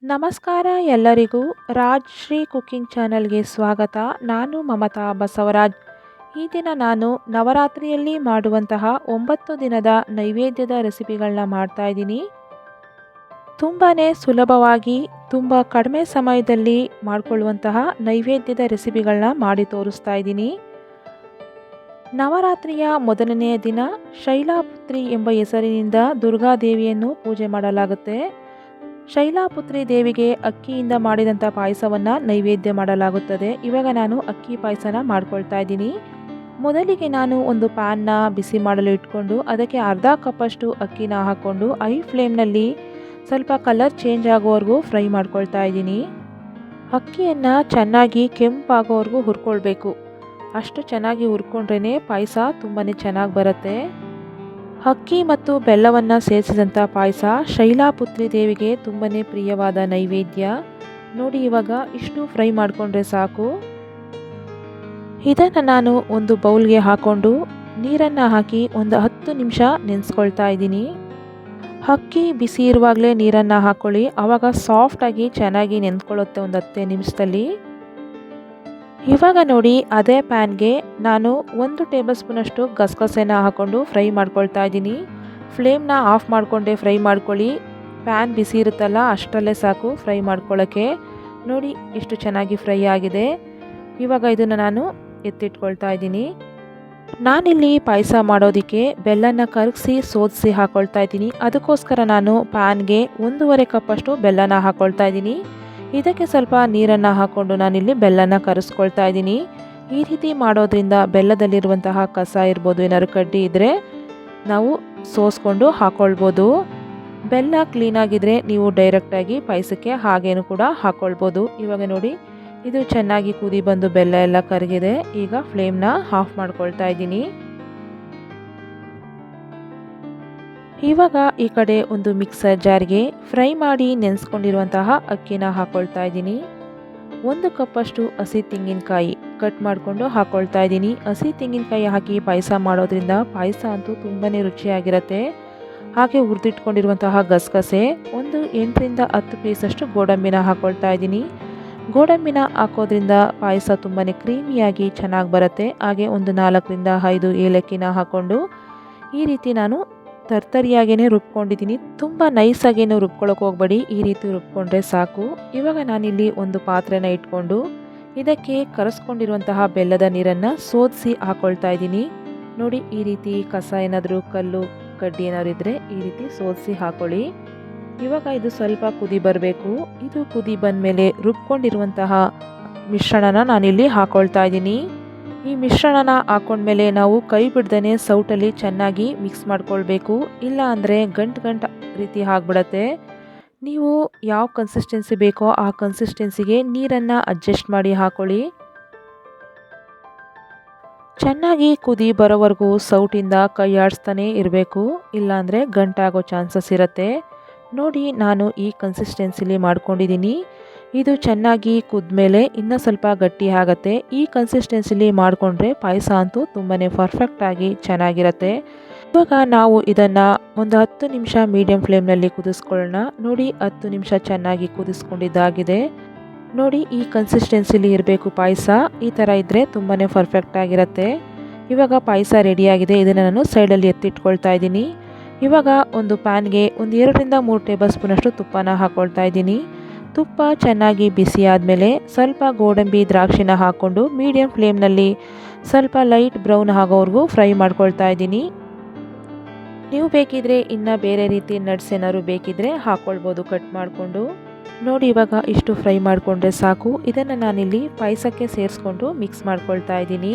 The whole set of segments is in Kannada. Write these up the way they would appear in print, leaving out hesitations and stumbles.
ನಮಸ್ಕಾರ ಎಲ್ಲರಿಗೂ ರಾಜ್ ಶ್ರೀ ಕುಕಿಂಗ್ ಚಾನಲ್ಗೆ ಸ್ವಾಗತ. ನಾನು ಮಮತಾ ಬಸವರಾಜ್. ಈ ದಿನ ನಾನು ನವರಾತ್ರಿಯಲ್ಲಿ ಮಾಡುವಂತಹ 9 ದಿನದ ನೈವೇದ್ಯದ ರೆಸಿಪಿಗಳನ್ನ ಮಾಡ್ತಾ ಇದ್ದೀನಿ. ತುಂಬಾ ಸುಲಭವಾಗಿ ತುಂಬ ಕಡಿಮೆ ಸಮಯದಲ್ಲಿ ಮಾಡಿಕೊಳ್ಳುವಂತಹ ನೈವೇದ್ಯದ ರೆಸಿಪಿಗಳನ್ನ ಮಾಡಿ ತೋರಿಸ್ತಾ ಇದ್ದೀನಿ. ನವರಾತ್ರಿಯ ಮೊದಲನೆಯ ದಿನ ಶೈಲಾಪುತ್ರಿ ಎಂಬ ಹೆಸರಿನಿಂದ ದುರ್ಗಾದೇವಿಯನ್ನು ಪೂಜೆ ಮಾಡಲಾಗುತ್ತೆ. ಶೈಲಾಪುತ್ರಿ ದೇವಿಗೆ ಅಕ್ಕಿಯಿಂದ ಮಾಡಿದಂಥ ಪಾಯಸವನ್ನು ನೈವೇದ್ಯ ಮಾಡಲಾಗುತ್ತದೆ. ಇವಾಗ ನಾನು ಅಕ್ಕಿ ಪಾಯಸನ ಮಾಡ್ಕೊಳ್ತಾ ಇದ್ದೀನಿ. ಮೊದಲಿಗೆ ನಾನು ಒಂದು ಪ್ಯಾನ್ನ ಬಿಸಿ ಮಾಡಲು ಇಟ್ಕೊಂಡು ಅದಕ್ಕೆ ಅರ್ಧ ಕಪ್ಪಷ್ಟು ಅಕ್ಕಿನ ಹಾಕ್ಕೊಂಡು ಐ ಫ್ಲೇಮ್ನಲ್ಲಿ ಸ್ವಲ್ಪ ಕಲರ್ ಚೇಂಜ್ ಆಗೋವರೆಗೂ ಫ್ರೈ ಮಾಡ್ಕೊಳ್ತಾ ಇದ್ದೀನಿ. ಅಕ್ಕಿಯನ್ನು ಚೆನ್ನಾಗಿ ಕೆಂಪಾಗೋವರೆಗೂ ಹುರ್ಕೊಳ್ಬೇಕು. ಅಷ್ಟು ಚೆನ್ನಾಗಿ ಹುರ್ಕೊಂಡ್ರೇ ಪಾಯಸ ತುಂಬಾ ಚೆನ್ನಾಗಿ ಬರುತ್ತೆ. ಅಕ್ಕಿ ಮತ್ತು ಬೆಲ್ಲವನ್ನು ಸೇರಿಸಿದಂಥ ಪಾಯಸ ಶೈಲಾಪುತ್ರಿ ದೇವಿಗೆ ತುಂಬಾ ಪ್ರಿಯವಾದ ನೈವೇದ್ಯ. ನೋಡಿ, ಇವಾಗ ಇಷ್ಟು ಫ್ರೈ ಮಾಡಿಕೊಂಡ್ರೆ ಸಾಕು. ಇದನ್ನು ನಾನು ಒಂದು ಬೌಲ್ಗೆ ಹಾಕ್ಕೊಂಡು ನೀರನ್ನು ಹಾಕಿ ಒಂದು 10 ನಿಮಿಷ ನೆನೆಸ್ಕೊಳ್ತಾ ಇದ್ದೀನಿ. ಅಕ್ಕಿ ಬಿಸಿ ಇರುವಾಗಲೇ ನೀರನ್ನು ಹಾಕ್ಕೊಳ್ಳಿ, ಆವಾಗ ಸಾಫ್ಟಾಗಿ ಚೆನ್ನಾಗಿ ನೆಂದ್ಕೊಳ್ಳುತ್ತೆ ಒಂದು 10 ನಿಮಿಷದಲ್ಲಿ. ಇವಾಗ ನೋಡಿ, ಅದೇ ಪ್ಯಾನ್ಗೆ ನಾನು 1 ಟೇಬಲ್ ಸ್ಪೂನಷ್ಟು ಗಸಗಸೆನ ಹಾಕ್ಕೊಂಡು ಫ್ರೈ ಮಾಡ್ಕೊಳ್ತಾ ಇದ್ದೀನಿ. ಫ್ಲೇಮ್ನ ಆಫ್ ಮಾಡಿಕೊಂಡೆ ಫ್ರೈ ಮಾಡ್ಕೊಳ್ಳಿ. ಪ್ಯಾನ್ ಬಿಸಿ ಇರುತ್ತಲ್ಲ ಅಷ್ಟರಲ್ಲೇ ಸಾಕು ಫ್ರೈ ಮಾಡ್ಕೊಳ್ಳೋಕ್ಕೆ. ನೋಡಿ ಎಷ್ಟು ಚೆನ್ನಾಗಿ ಫ್ರೈ ಆಗಿದೆ. ಇವಾಗ ಇದನ್ನು ನಾನು ಎತ್ತಿಟ್ಕೊಳ್ತಾ ಇದ್ದೀನಿ. ನಾನಿಲ್ಲಿ ಪಾಯಸ ಮಾಡೋದಕ್ಕೆ ಬೆಲ್ಲನ ಕರಗಿಸಿ ಸೋದಿಸಿ ಹಾಕ್ಕೊಳ್ತಾ ಇದ್ದೀನಿ. ಅದಕ್ಕೋಸ್ಕರ ನಾನು ಪ್ಯಾನ್ಗೆ 1.5 ಕಪ್ಪಷ್ಟು ಬೆಲ್ಲನ ಹಾಕ್ಕೊಳ್ತಾ ಇದ್ದೀನಿ. ಇದಕ್ಕೆ ಸ್ವಲ್ಪ ನೀರನ್ನು ಹಾಕ್ಕೊಂಡು ನಾನಿಲ್ಲಿ ಬೆಲ್ಲನ ಕರಗಿಸ್ಕೊಳ್ತಾ ಇದ್ದೀನಿ. ಈ ರೀತಿ ಮಾಡೋದ್ರಿಂದ ಬೆಲ್ಲದಲ್ಲಿರುವಂತಹ ಕಸ ಇರ್ಬೋದು, ಏನಾದ್ರು ಕಡ್ಡಿ ಇದ್ದರೆ ನಾವು ಸೋಸ್ಕೊಂಡು ಹಾಕ್ಕೊಳ್ಬೋದು. ಬೆಲ್ಲ ಕ್ಲೀನಾಗಿದ್ದರೆ ನೀವು ಡೈರೆಕ್ಟಾಗಿ ಪಾಯಸಕ್ಕೆ ಹಾಗೇನು ಕೂಡ ಹಾಕ್ಕೊಳ್ಬೋದು. ಇವಾಗ ನೋಡಿ, ಇದು ಚೆನ್ನಾಗಿ ಕುದಿ ಬಂದು ಬೆಲ್ಲ ಎಲ್ಲ ಕರಗಿದೆ. ಈಗ ಫ್ಲೇಮ್ನ ಆಫ್ ಮಾಡ್ಕೊಳ್ತಾ ಇದ್ದೀನಿ. ಇವಾಗ ಈ ಕಡೆ ಒಂದು ಮಿಕ್ಸರ್ ಜಾರ್ಗೆ ಫ್ರೈ ಮಾಡಿ ನೆನೆಸ್ಕೊಂಡಿರುವಂತಹ ಅಕ್ಕಿನ ಹಾಕ್ಕೊಳ್ತಾ ಇದ್ದೀನಿ. 1 ಕಪ್ಪಷ್ಟು ಹಸಿ ತೆಂಗಿನಕಾಯಿ ಕಟ್ ಮಾಡಿಕೊಂಡು ಹಾಕ್ಕೊಳ್ತಾ ಇದ್ದೀನಿ. ಹಸಿ ತೆಂಗಿನಕಾಯಿ ಹಾಕಿ ಪಾಯಸ ಮಾಡೋದ್ರಿಂದ ಪಾಯಸ ಅಂತೂ ತುಂಬಾ ರುಚಿಯಾಗಿರುತ್ತೆ. ಹಾಗೆ ಹುರಿದಿಟ್ಕೊಂಡಿರುವಂತಹ ಗಸಗಸೆ, ಒಂದು 8ರಿಂದ 10 ಪೀಸಷ್ಟು ಗೋಡಂಬಿನ ಹಾಕ್ಕೊಳ್ತಾ ಇದ್ದೀನಿ. ಗೋಡಂಬಿನ ಹಾಕೋದ್ರಿಂದ ಪಾಯಸ ತುಂಬಾ ಕ್ರೀಮಿಯಾಗಿ ಚೆನ್ನಾಗಿ ಬರುತ್ತೆ. ಹಾಗೆ ಒಂದು 4ರಿಂದ 5 ಏಲಕ್ಕಿನ ಹಾಕ್ಕೊಂಡು ಈ ರೀತಿ ನಾನು ತರ್ತರಿಯಾಗೇ ರುಬ್ಕೊಂಡಿದ್ದೀನಿ. ತುಂಬ ನೈಸಾಗೇನು ರುಬ್ಕೊಳ್ಳೋಕೆ ಹೋಗಬೇಡಿ, ಈ ರೀತಿ ರುಬ್ಕೊಂಡ್ರೆ ಸಾಕು. ಇವಾಗ ನಾನಿಲ್ಲಿ ಒಂದು ಪಾತ್ರೆನ ಇಟ್ಕೊಂಡು ಇದಕ್ಕೆ ಕರಸ್ಕೊಂಡಿರುವಂತಹ ಬೆಲ್ಲದ ನೀರನ್ನು ಸೋದಿಸಿ ಹಾಕ್ಕೊಳ್ತಾ ಇದ್ದೀನಿ. ನೋಡಿ, ಈ ರೀತಿ ಕಸ ಏನಾದರೂ ಕಲ್ಲು ಕಡ್ಡಿ ಏನಾದ್ರು ಇದ್ದರೆ ಈ ರೀತಿ ಸೋದಿಸಿ ಹಾಕ್ಕೊಳ್ಳಿ. ಇವಾಗ ಇದು ಸ್ವಲ್ಪ ಕುದಿ ಬರಬೇಕು. ಇದು ಕುದಿ ಬಂದಮೇಲೆ ರುಬ್ಕೊಂಡಿರುವಂತಹ ಮಿಶ್ರಣನ ನಾನಿಲ್ಲಿ ಹಾಕ್ಕೊಳ್ತಾ ಇದ್ದೀನಿ. ಈ ಮಿಶ್ರಣನ ಹಾಕೊಂಡ್ಮೇಲೆ ನಾವು ಕೈ ಬಿಡ್ದೇ ಸೌಟಲ್ಲಿ ಚೆನ್ನಾಗಿ ಮಿಕ್ಸ್ ಮಾಡ್ಕೊಳ್ಬೇಕು. ಇಲ್ಲ ಅಂದರೆ ಗಂಟು ರೀತಿ ಆಗಿಬಿಡತ್ತೆ. ನೀವು ಯಾವ ಕನ್ಸಿಸ್ಟೆನ್ಸಿ ಬೇಕೋ ಆ ಕನ್ಸಿಸ್ಟೆನ್ಸಿಗೆ ನೀರನ್ನು ಅಡ್ಜಸ್ಟ್ ಮಾಡಿ ಹಾಕೊಳ್ಳಿ. ಚೆನ್ನಾಗಿ ಕುದಿ ಬರೋವರೆಗೂ ಸೌಟಿಂದ ಕೈ ಆಡಿಸ್ತಾನೆ ಇರಬೇಕು, ಇಲ್ಲಾಂದರೆ ಗಂಟಾಗೋ ಚಾನ್ಸಸ್ ಇರುತ್ತೆ. ನೋಡಿ, ನಾನು ಈ ಕನ್ಸಿಸ್ಟೆನ್ಸಿಲಿ ಮಾಡ್ಕೊಂಡಿದ್ದೀನಿ. ಇದು ಚೆನ್ನಾಗಿ ಕುದ್ಮೇಲೆ ಇನ್ನೂ ಸ್ವಲ್ಪ ಗಟ್ಟಿ ಆಗುತ್ತೆ. ಈ ಕನ್ಸಿಸ್ಟೆನ್ಸಿಲಿ ಮಾಡಿಕೊಂಡ್ರೆ ಪಾಯಸ ಅಂತೂ ತುಂಬಾ ಪರ್ಫೆಕ್ಟಾಗಿ ಚೆನ್ನಾಗಿರುತ್ತೆ. ಇವಾಗ ನಾವು ಇದನ್ನು ಒಂದು 10 ನಿಮಿಷ ಮೀಡಿಯಂ ಫ್ಲೇಮ್ನಲ್ಲಿ ಕುದಿಸ್ಕೊಳ್ಳೋಣ. ನೋಡಿ, 10 ನಿಮಿಷ ಚೆನ್ನಾಗಿ ಕುದಿಸ್ಕೊಂಡಿದ್ದಾಗಿದೆ. ನೋಡಿ, ಈ ಕನ್ಸಿಸ್ಟೆನ್ಸಿಲಿ ಇರಬೇಕು ಪಾಯಸ. ಈ ಥರ ಇದ್ದರೆ ತುಂಬಾ ಪರ್ಫೆಕ್ಟಾಗಿರುತ್ತೆ. ಇವಾಗ ಪಾಯಸ ರೆಡಿಯಾಗಿದೆ. ಇದನ್ನು ನಾನು ಸೈಡಲ್ಲಿ ಎತ್ತಿಟ್ಕೊಳ್ತಾ ಇದ್ದೀನಿ. ಇವಾಗ ಒಂದು ಪ್ಯಾನ್ಗೆ ಒಂದು 2ರಿಂದ 3 ಟೇಬಲ್ ಸ್ಪೂನಷ್ಟು ತುಪ್ಪನ ಹಾಕ್ಕೊಳ್ತಾ ಇದ್ದೀನಿ. ತುಪ್ಪ ಚೆನ್ನಾಗಿ ಬಿಸಿ ಆದಮೇಲೆ ಸ್ವಲ್ಪ ಗೋಡಂಬಿ ದ್ರಾಕ್ಷಿನ ಹಾಕ್ಕೊಂಡು ಮೀಡಿಯಂ ಫ್ಲೇಮ್ನಲ್ಲಿ ಸ್ವಲ್ಪ ಲೈಟ್ ಬ್ರೌನ್ ಆಗೋವರೆಗೂ ಫ್ರೈ ಮಾಡ್ಕೊಳ್ತಾ ಇದ್ದೀನಿ. ನೀವು ಬೇಕಿದ್ರೆ ಇನ್ನು ಬೇರೆ ರೀತಿ ನಟ್ಸ್ ಏನಾದ್ರು ಬೇಕಿದ್ರೆ ಹಾಕ್ಕೊಳ್ಬೋದು ಕಟ್ ಮಾಡಿಕೊಂಡು. ನೋಡಿ, ಇವಾಗ ಇಷ್ಟು ಫ್ರೈ ಮಾಡಿಕೊಂಡ್ರೆ ಸಾಕು. ಇದನ್ನು ನಾನಿಲ್ಲಿ ಪಾಯಸಕ್ಕೆ ಸೇರಿಸ್ಕೊಂಡು ಮಿಕ್ಸ್ ಮಾಡ್ಕೊಳ್ತಾ ಇದ್ದೀನಿ.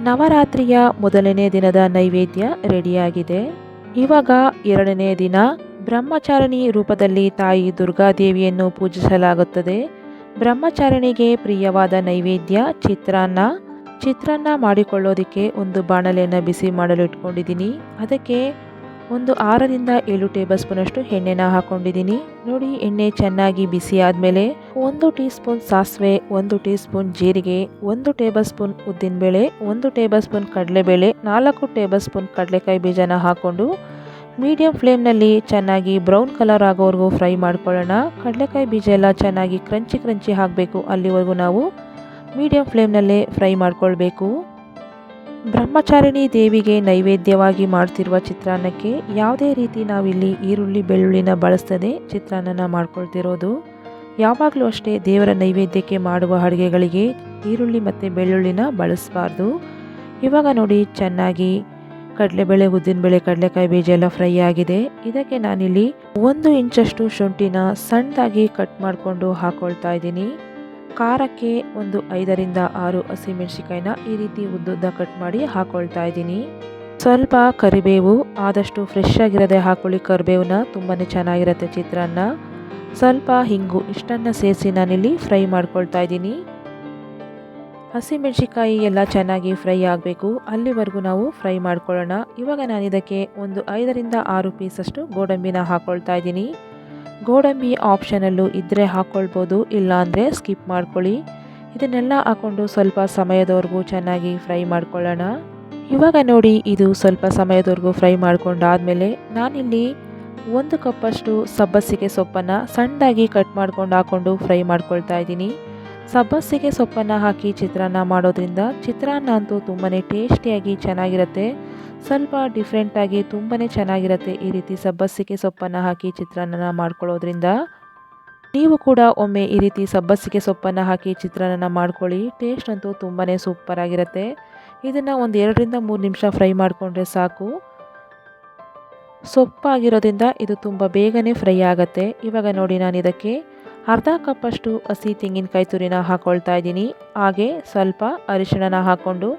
ನವರಾತ್ರಿಯ ಮೊದಲನೇ ದಿನದ ನೈವೇದ್ಯ ರೆಡಿಯಾಗಿದೆ. ಇವಾಗ 2ನೇ ದಿನ ಬ್ರಹ್ಮಚಾರಿಣಿ ರೂಪದಲ್ಲಿ ತಾಯಿ ದುರ್ಗಾದೇವಿಯನ್ನು ಪೂಜಿಸಲಾಗುತ್ತದೆ. ಬ್ರಹ್ಮಚಾರಿಣಿಗೆ ಪ್ರಿಯವಾದ ನೈವೇದ್ಯ ಚಿತ್ರಾನ್ನ ಮಾಡಿಕೊಳ್ಳೋದಕ್ಕೆ ಒಂದು ಬಾಣಲೆಯನ್ನು ಬಿಸಿ ಮಾಡಲು ಇಟ್ಕೊಂಡಿದ್ದೀನಿ. ಅದಕ್ಕೆ ಒಂದು 6ರಿಂದ 7 ಟೇಬಲ್ ಸ್ಪೂನಷ್ಟು ಎಣ್ಣೆನ ಹಾಕ್ಕೊಂಡಿದ್ದೀನಿ. ನೋಡಿ, ಎಣ್ಣೆ ಚೆನ್ನಾಗಿ ಬಿಸಿ ಆದಮೇಲೆ 1 ಟೀ ಸ್ಪೂನ್ ಸಾಸಿವೆ, 1 ಟೀ ಸ್ಪೂನ್ ಜೀರಿಗೆ, 1 ಟೇಬಲ್ ಸ್ಪೂನ್ ಉದ್ದಿನಬೇಳೆ, 1 ಟೇಬಲ್ ಸ್ಪೂನ್ ಕಡಲೆಬೇಳೆ, 4 ಟೇಬಲ್ ಸ್ಪೂನ್ ಕಡಲೆಕಾಯಿ ಬೀಜನ ಹಾಕ್ಕೊಂಡು ಮೀಡಿಯಂ ಫ್ಲೇಮ್ನಲ್ಲಿ ಚೆನ್ನಾಗಿ ಬ್ರೌನ್ ಕಲರ್ ಆಗೋವರೆಗೂ ಫ್ರೈ ಮಾಡ್ಕೊಳ್ಳೋಣ. ಕಡಲೆಕಾಯಿ ಬೀಜ ಎಲ್ಲ ಚೆನ್ನಾಗಿ ಕ್ರಂಚಿ ಕ್ರಂಚಿ ಆಗಬೇಕು, ಅಲ್ಲಿವರೆಗೂ ನಾವು ಮೀಡಿಯಂ ಫ್ಲೇಮ್ನಲ್ಲೇ ಫ್ರೈ ಮಾಡ್ಕೊಳ್ಬೇಕು. ಬ್ರಹ್ಮಚಾರಿಣಿ ದೇವಿಗೆ ನೈವೇದ್ಯವಾಗಿ ಮಾಡ್ತಿರುವ ಚಿತ್ರಾನ್ನಕ್ಕೆ ಯಾವುದೇ ರೀತಿ ನಾವಿಲ್ಲಿ ಈರುಳ್ಳಿ ಬೆಳ್ಳುಳ್ಳಿನ ಬಳಸದೆ ಚಿತ್ರಾನ್ನ ಮಾಡ್ಕೊಳ್ತಿರೋದು. ಯಾವಾಗಲೂ ಅಷ್ಟೇ ದೇವರ ನೈವೇದ್ಯಕ್ಕೆ ಮಾಡುವ ಅಡುಗೆಗಳಿಗೆ ಈರುಳ್ಳಿ ಮತ್ತು ಬೆಳ್ಳುಳ್ಳಿನ ಬಳಸಬಾರ್ದು. ಇವಾಗ ನೋಡಿ ಚೆನ್ನಾಗಿ ಕಡಲೆಬೇಳೆ, ಉದ್ದಿನಬೇಳೆ, ಕಡಲೆಕಾಯಿ ಬೀಜ ಎಲ್ಲ ಫ್ರೈ ಆಗಿದೆ. ಇದಕ್ಕೆ ನಾನಿಲ್ಲಿ 1 ಇಂಚಷ್ಟು ಶುಂಠಿನ ಸಣ್ಣದಾಗಿ ಕಟ್ ಮಾಡಿಕೊಂಡು ಹಾಕ್ಕೊಳ್ತಾ ಇದ್ದೀನಿ. ಖಾರಕ್ಕೆ ಒಂದು 5ರಿಂದ 6 ಹಸಿಮೆಣಸಿಕಾಯಿನ ಈ ರೀತಿ ಉದ್ದುದ್ದ ಕಟ್ ಮಾಡಿ ಹಾಕ್ಕೊಳ್ತಾ ಇದ್ದೀನಿ. ಸ್ವಲ್ಪ ಕರಿಬೇವು, ಆದಷ್ಟು ಫ್ರೆಶ್ ಆಗಿರೋದೆ ಹಾಕ್ಕೊಳ್ಳಿ ಕರಿಬೇವನ್ನ, ತುಂಬಾ ಚೆನ್ನಾಗಿರುತ್ತೆ ಚಿತ್ರಾನ್ನ. ಸ್ವಲ್ಪ ಹಿಂಗು, ಇಷ್ಟನ್ನು ಸೇರಿಸಿ ನಾನಿಲ್ಲಿ ಫ್ರೈ ಮಾಡ್ಕೊಳ್ತಾ ಇದ್ದೀನಿ. ಹಸಿಮೆಣಸಿಕಾಯಿ ಎಲ್ಲ ಚೆನ್ನಾಗಿ ಫ್ರೈ ಆಗಬೇಕು, ಅಲ್ಲಿವರೆಗೂ ನಾವು ಫ್ರೈ ಮಾಡ್ಕೊಳ್ಳೋಣ. ಇವಾಗ ನಾನು ಇದಕ್ಕೆ ಒಂದು 5ರಿಂದ 6 ಪೀಸಷ್ಟು ಗೋಡಂಬಿನ ಹಾಕ್ಕೊಳ್ತಾ ಇದ್ದೀನಿ. ಗೋಡಂಬಿ ಆಪ್ಷನಲ್ಲು ಇದ್ದರೆ ಹಾಕ್ಕೊಳ್ಬೋದು, ಇಲ್ಲಾಂದರೆ ಸ್ಕಿಪ್ ಮಾಡ್ಕೊಳ್ಳಿ. ಇದನ್ನೆಲ್ಲ ಹಾಕ್ಕೊಂಡು ಸ್ವಲ್ಪ ಸಮಯದವರೆಗೂ ಚೆನ್ನಾಗಿ ಫ್ರೈ ಮಾಡ್ಕೊಳ್ಳೋಣ. ಇವಾಗ ನೋಡಿ ಇದು ಸ್ವಲ್ಪ ಸಮಯದವರೆಗೂ ಫ್ರೈ ಮಾಡ್ಕೊಂಡಾದಮೇಲೆ ನಾನಿಲ್ಲಿ 1 ಕಪ್ಪಷ್ಟು ಸಬ್ಬಸಿಗೆ ಸೊಪ್ಪನ್ನು ಸಣ್ಣದಾಗಿ ಕಟ್ ಮಾಡ್ಕೊಂಡು ಹಾಕ್ಕೊಂಡು ಫ್ರೈ ಮಾಡ್ಕೊಳ್ತಾ ಇದ್ದೀನಿ. ಸಬ್ಬಸಿಗೆ ಸೊಪ್ಪನ್ನು ಹಾಕಿ ಚಿತ್ರಾನ್ನ ಮಾಡೋದ್ರಿಂದ ಚಿತ್ರಾನ್ನ ಅಂತೂ ತುಂಬಾ ಟೇಸ್ಟಿಯಾಗಿ ಚೆನ್ನಾಗಿರುತ್ತೆ. ಸ್ವಲ್ಪ ಡಿಫ್ರೆಂಟಾಗಿ ತುಂಬಾ ಚೆನ್ನಾಗಿರುತ್ತೆ ಈ ರೀತಿ ಸಬ್ಬಸಿಗೆ ಸೊಪ್ಪನ್ನು ಹಾಕಿ ಚಿತ್ರಾನ್ನ ಮಾಡ್ಕೊಳ್ಳೋದ್ರಿಂದ. ನೀವು ಕೂಡ ಒಮ್ಮೆ ಈ ರೀತಿ ಸಬ್ಬಸಿಗೆ ಸೊಪ್ಪನ್ನು ಹಾಕಿ ಚಿತ್ರಾನ್ನ ಮಾಡ್ಕೊಳ್ಳಿ, ಟೇಸ್ಟ್ ಅಂತೂ ತುಂಬಾ ಸೂಪರಾಗಿರುತ್ತೆ. ಇದನ್ನು ಒಂದು 2ರಿಂದ 3 ನಿಮಿಷ ಫ್ರೈ ಮಾಡಿಕೊಂಡ್ರೆ ಸಾಕು. ಸೊಪ್ಪಾಗಿರೋದ್ರಿಂದ ಇದು ತುಂಬ ಬೇಗನೆ ಫ್ರೈ ಆಗುತ್ತೆ. ಇವಾಗ ನೋಡಿ ನಾನು ಇದಕ್ಕೆ ಅರ್ಧ ಕಪ್ಪಷ್ಟು ಹಸಿ ತೆಂಗಿನಕಾಯಿ ತುರಿನ ಹಾಕ್ಕೊಳ್ತಾ ಇದ್ದೀನಿ. ಹಾಗೆ ಸ್ವಲ್ಪ ಅರಿಶಿಣನ ಹಾಕ್ಕೊಂಡು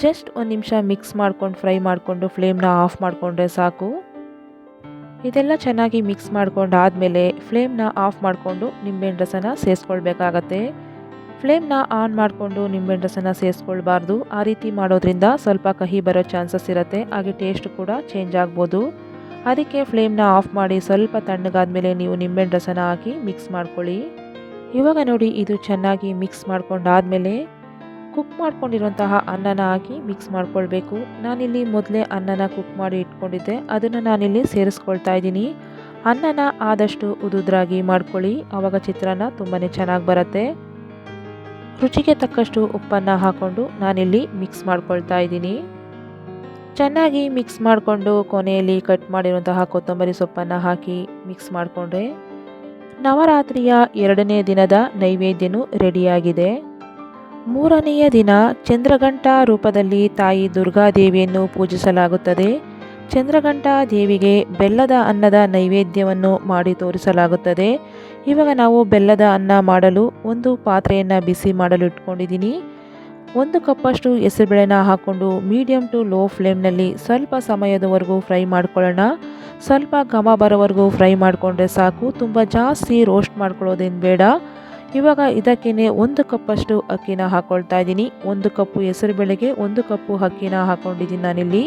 ಜಸ್ಟ್ 1 ನಿಮಿಷ ಮಿಕ್ಸ್ ಮಾಡ್ಕೊಂಡು ಫ್ರೈ ಮಾಡಿಕೊಂಡು ಫ್ಲೇಮ್ನ ಆಫ್ ಮಾಡಿಕೊಂಡ್ರೆ ಸಾಕು. ಇದೆಲ್ಲ ಚೆನ್ನಾಗಿ ಮಿಕ್ಸ್ ಮಾಡ್ಕೊಂಡಾದಮೇಲೆ ಫ್ಲೇಮ್ನ ಆಫ್ ಮಾಡಿಕೊಂಡು ನಿಂಬೆಹಣ್ಣು ರಸನ ಸೇರಿಸ್ಕೊಳ್ಬೇಕಾಗತ್ತೆ. ಫ್ಲೇಮ್ನ ಆನ್ ಮಾಡಿಕೊಂಡು ನಿಂಬೆಹಣ್ಣು ರಸನ ಸೇರಿಸ್ಕೊಳ್ಬಾರ್ದು. ಆ ರೀತಿ ಮಾಡೋದ್ರಿಂದ ಸ್ವಲ್ಪ ಕಹಿ ಬರೋ ಚಾನ್ಸಸ್ ಇರುತ್ತೆ, ಹಾಗೆ ಟೇಸ್ಟ್ ಕೂಡ ಚೇಂಜ್ ಆಗ್ಬೋದು. ಅದಕ್ಕೆ ಫ್ಲೇಮ್ನ ಆಫ್ ಮಾಡಿ ಸ್ವಲ್ಪ ತಣ್ಣಗಾದ್ಮೇಲೆ ನೀವು ನಿಂಬೆಹಣ್ಣು ರಸನ ಹಾಕಿ ಮಿಕ್ಸ್ ಮಾಡ್ಕೊಳ್ಳಿ. ಇವಾಗ ನೋಡಿ ಇದು ಚೆನ್ನಾಗಿ ಮಿಕ್ಸ್ ಮಾಡ್ಕೊಂಡಾದಮೇಲೆ ಕುಕ್ ಮಾಡ್ಕೊಂಡಿರುವಂತಹ ಅನ್ನನ ಹಾಕಿ ಮಿಕ್ಸ್ ಮಾಡ್ಕೊಳ್ಬೇಕು. ನಾನಿಲ್ಲಿ ಮೊದಲೇ ಅನ್ನನ ಕುಕ್ ಮಾಡಿ ಇಟ್ಕೊಂಡಿದ್ದೆ, ಅದನ್ನು ನಾನಿಲ್ಲಿ ಸೇರಿಸ್ಕೊಳ್ತಾ ಇದ್ದೀನಿ. ಅನ್ನನ ಆದಷ್ಟು ಉದುದ್ರಾಗಿ ಮಾಡ್ಕೊಳ್ಳಿ, ಆವಾಗ ಚಿತ್ರಾನ್ನ ತುಂಬಾ ಚೆನ್ನಾಗಿ ಬರುತ್ತೆ. ರುಚಿಗೆ ತಕ್ಕಷ್ಟು ಉಪ್ಪನ್ನು ಹಾಕ್ಕೊಂಡು ನಾನಿಲ್ಲಿ ಮಿಕ್ಸ್ ಮಾಡ್ಕೊಳ್ತಾ ಇದ್ದೀನಿ. ಚೆನ್ನಾಗಿ ಮಿಕ್ಸ್ ಮಾಡಿಕೊಂಡು ಕೊನೆಯಲ್ಲಿ ಕಟ್ ಮಾಡಿರುವಂತಹ ಕೊತ್ತಂಬರಿ ಸೊಪ್ಪನ್ನು ಹಾಕಿ ಮಿಕ್ಸ್ ಮಾಡಿಕೊಂಡ್ರೆ ನವರಾತ್ರಿಯ 2ನೇ ದಿನದ ನೈವೇದ್ಯನೂ ರೆಡಿಯಾಗಿದೆ. 3ನೆಯ ದಿನ ಚಂದ್ರಘಂಟಾ ರೂಪದಲ್ಲಿ ತಾಯಿ ದುರ್ಗಾದೇವಿಯನ್ನು ಪೂಜಿಸಲಾಗುತ್ತದೆ. ಚಂದ್ರಘಂಟಾ ದೇವಿಗೆ ಬೆಲ್ಲದ ಅನ್ನದ ನೈವೇದ್ಯವನ್ನು ಮಾಡಿ ತೋರಿಸಲಾಗುತ್ತದೆ. ಇವಾಗ ನಾವು ಬೆಲ್ಲದ ಅನ್ನ ಮಾಡಲು ಒಂದು ಪಾತ್ರೆಯನ್ನು ಬಿಸಿ ಮಾಡಲು ಇಟ್ಕೊಂಡಿದ್ದೀನಿ. 1 ಕಪ್ಪಷ್ಟು ಹೆಸರುಬೇಳೆನ ಹಾಕ್ಕೊಂಡು ಮೀಡಿಯಂ ಟು ಲೋ ಫ್ಲೇಮ್ನಲ್ಲಿ ಸ್ವಲ್ಪ ಸಮಯದವರೆಗೂ ಫ್ರೈ ಮಾಡ್ಕೊಳ್ಳೋಣ. ಸ್ವಲ್ಪ ಘಮ ಬರೋವರೆಗೂ ಫ್ರೈ ಮಾಡಿಕೊಂಡ್ರೆ ಸಾಕು, ತುಂಬ ಜಾಸ್ತಿ ರೋಸ್ಟ್ ಮಾಡ್ಕೊಳ್ಳೋದೇನು ಬೇಡ. ಇವಾಗ ಇದಕ್ಕೇ 1 ಕಪ್ಪಷ್ಟು ಅಕ್ಕಿನ ಹಾಕ್ಕೊಳ್ತಾ ಇದ್ದೀನಿ. 1 ಕಪ್ಪು ಹೆಸರುಬೇಳೆಗೆ 1 ಕಪ್ಪು ಅಕ್ಕಿನ ಹಾಕ್ಕೊಂಡಿದ್ದೀನಿ ನಾನಿಲ್ಲಿ.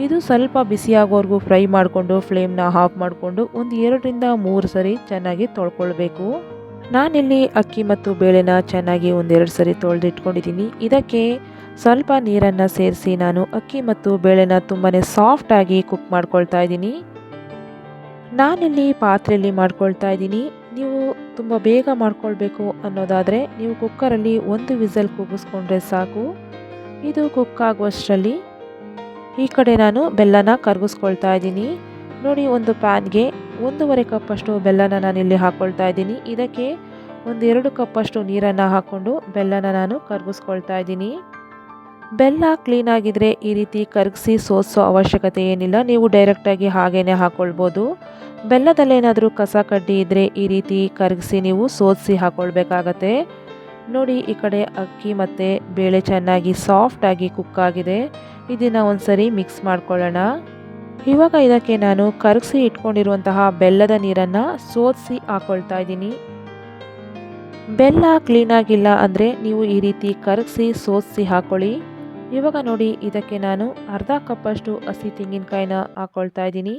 ಇದು ಸ್ವಲ್ಪ ಬಿಸಿಯಾಗೋವರೆಗೂ ಫ್ರೈ ಮಾಡಿಕೊಂಡು ಫ್ಲೇಮ್ನ ಆಫ್ ಮಾಡಿಕೊಂಡು ಒಂದು 2ರಿಂದ 3 ಸರಿ ಚೆನ್ನಾಗಿ ತೊಳ್ಕೊಳ್ಬೇಕು. ನಾನಿಲ್ಲಿ ಅಕ್ಕಿ ಮತ್ತು ಬೇಳೆನ ಚೆನ್ನಾಗಿ 1-2 ಸರಿ ತೊಳೆದಿಟ್ಕೊಂಡಿದ್ದೀನಿ. ಇದಕ್ಕೆ ಸ್ವಲ್ಪ ನೀರನ್ನು ಸೇರಿಸಿ ನಾನು ಅಕ್ಕಿ ಮತ್ತು ಬೇಳೆನ ತುಂಬಾ ಸಾಫ್ಟಾಗಿ ಕುಕ್ ಮಾಡ್ಕೊಳ್ತಾ ಇದ್ದೀನಿ. ನಾನಿಲ್ಲಿ ಪಾತ್ರೆಯಲ್ಲಿ ಮಾಡ್ಕೊಳ್ತಾ ಇದ್ದೀನಿ. ನೀವು ತುಂಬ ಬೇಗ ಮಾಡ್ಕೊಳ್ಬೇಕು ಅನ್ನೋದಾದರೆ ನೀವು ಕುಕ್ಕರಲ್ಲಿ 1 ವಿಸಲ್ ಕೂಗಿಸ್ಕೊಂಡ್ರೆ ಸಾಕು. ಇದು ಕುಕ್ ಆಗುವಷ್ಟರಲ್ಲಿ ಈ ಕಡೆ ನಾನು ಬೆಲ್ಲನ ಕರಗಿಸ್ಕೊಳ್ತಾ ಇದ್ದೀನಿ. ನೋಡಿ, ಒಂದು ಪ್ಯಾನ್ಗೆ 1.5 ಕಪ್ಪಷ್ಟು ಬೆಲ್ಲನ ನಾನಿಲ್ಲಿ ಹಾಕ್ಕೊಳ್ತಾ ಇದ್ದೀನಿ. ಇದಕ್ಕೆ 1-2 ಕಪ್ಪಷ್ಟು ನೀರನ್ನು ಹಾಕ್ಕೊಂಡು ಬೆಲ್ಲನ ನಾನು ಕರಗಿಸ್ಕೊಳ್ತಾ ಇದ್ದೀನಿ. ಬೆಲ್ಲ ಕ್ಲೀನಾಗಿದ್ದರೆ ಈ ರೀತಿ ಕರಗಿಸಿ ಸೋಸೋ ಅವಶ್ಯಕತೆ ಏನಿಲ್ಲ, ನೀವು ಡೈರೆಕ್ಟಾಗಿ ಹಾಗೇ ಹಾಕ್ಕೊಳ್ಬೋದು. ಬೆಲ್ಲದಲ್ಲೇನಾದರೂ ಕಸ ಕಡ್ಡಿ ಇದ್ದರೆ ಈ ರೀತಿ ಕರಗಿಸಿ ನೀವು ಸೋಸಿ ಹಾಕ್ಕೊಳ್ಬೇಕಾಗತ್ತೆ. ನೋಡಿ, ಈ ಕಡೆ ಅಕ್ಕಿ ಮತ್ತು ಬೇಳೆ ಚೆನ್ನಾಗಿ ಸಾಫ್ಟಾಗಿ ಕುಕ್ ಆಗಿದೆ. ಇದನ್ನು ಒಂದ್ಸರಿ ಮಿಕ್ಸ್ ಮಾಡ್ಕೊಳ್ಳೋಣ. ಇವಾಗ ಇದಕ್ಕೆ ನಾನು ಕರಗಿಸಿ ಇಟ್ಕೊಂಡಿರುವಂತಹ ಬೆಲ್ಲದ ನೀರನ್ನು ಸೋಸಿ ಹಾಕ್ಕೊಳ್ತಾ ಇದ್ದೀನಿ. ಬೆಲ್ಲ ಕ್ಲೀನಾಗಿಲ್ಲ ಅಂದರೆ ನೀವು ಈ ರೀತಿ ಕರಗಿಸಿ ಸೋಸಿ ಹಾಕ್ಕೊಳ್ಳಿ. ಇವಾಗ ನೋಡಿ, ಇದಕ್ಕೆ ನಾನು ಅರ್ಧ ಕಪ್ಪಷ್ಟು ಹಸಿ ತೆಂಗಿನಕಾಯಿನ ಹಾಕ್ಕೊಳ್ತಾ ಇದ್ದೀನಿ.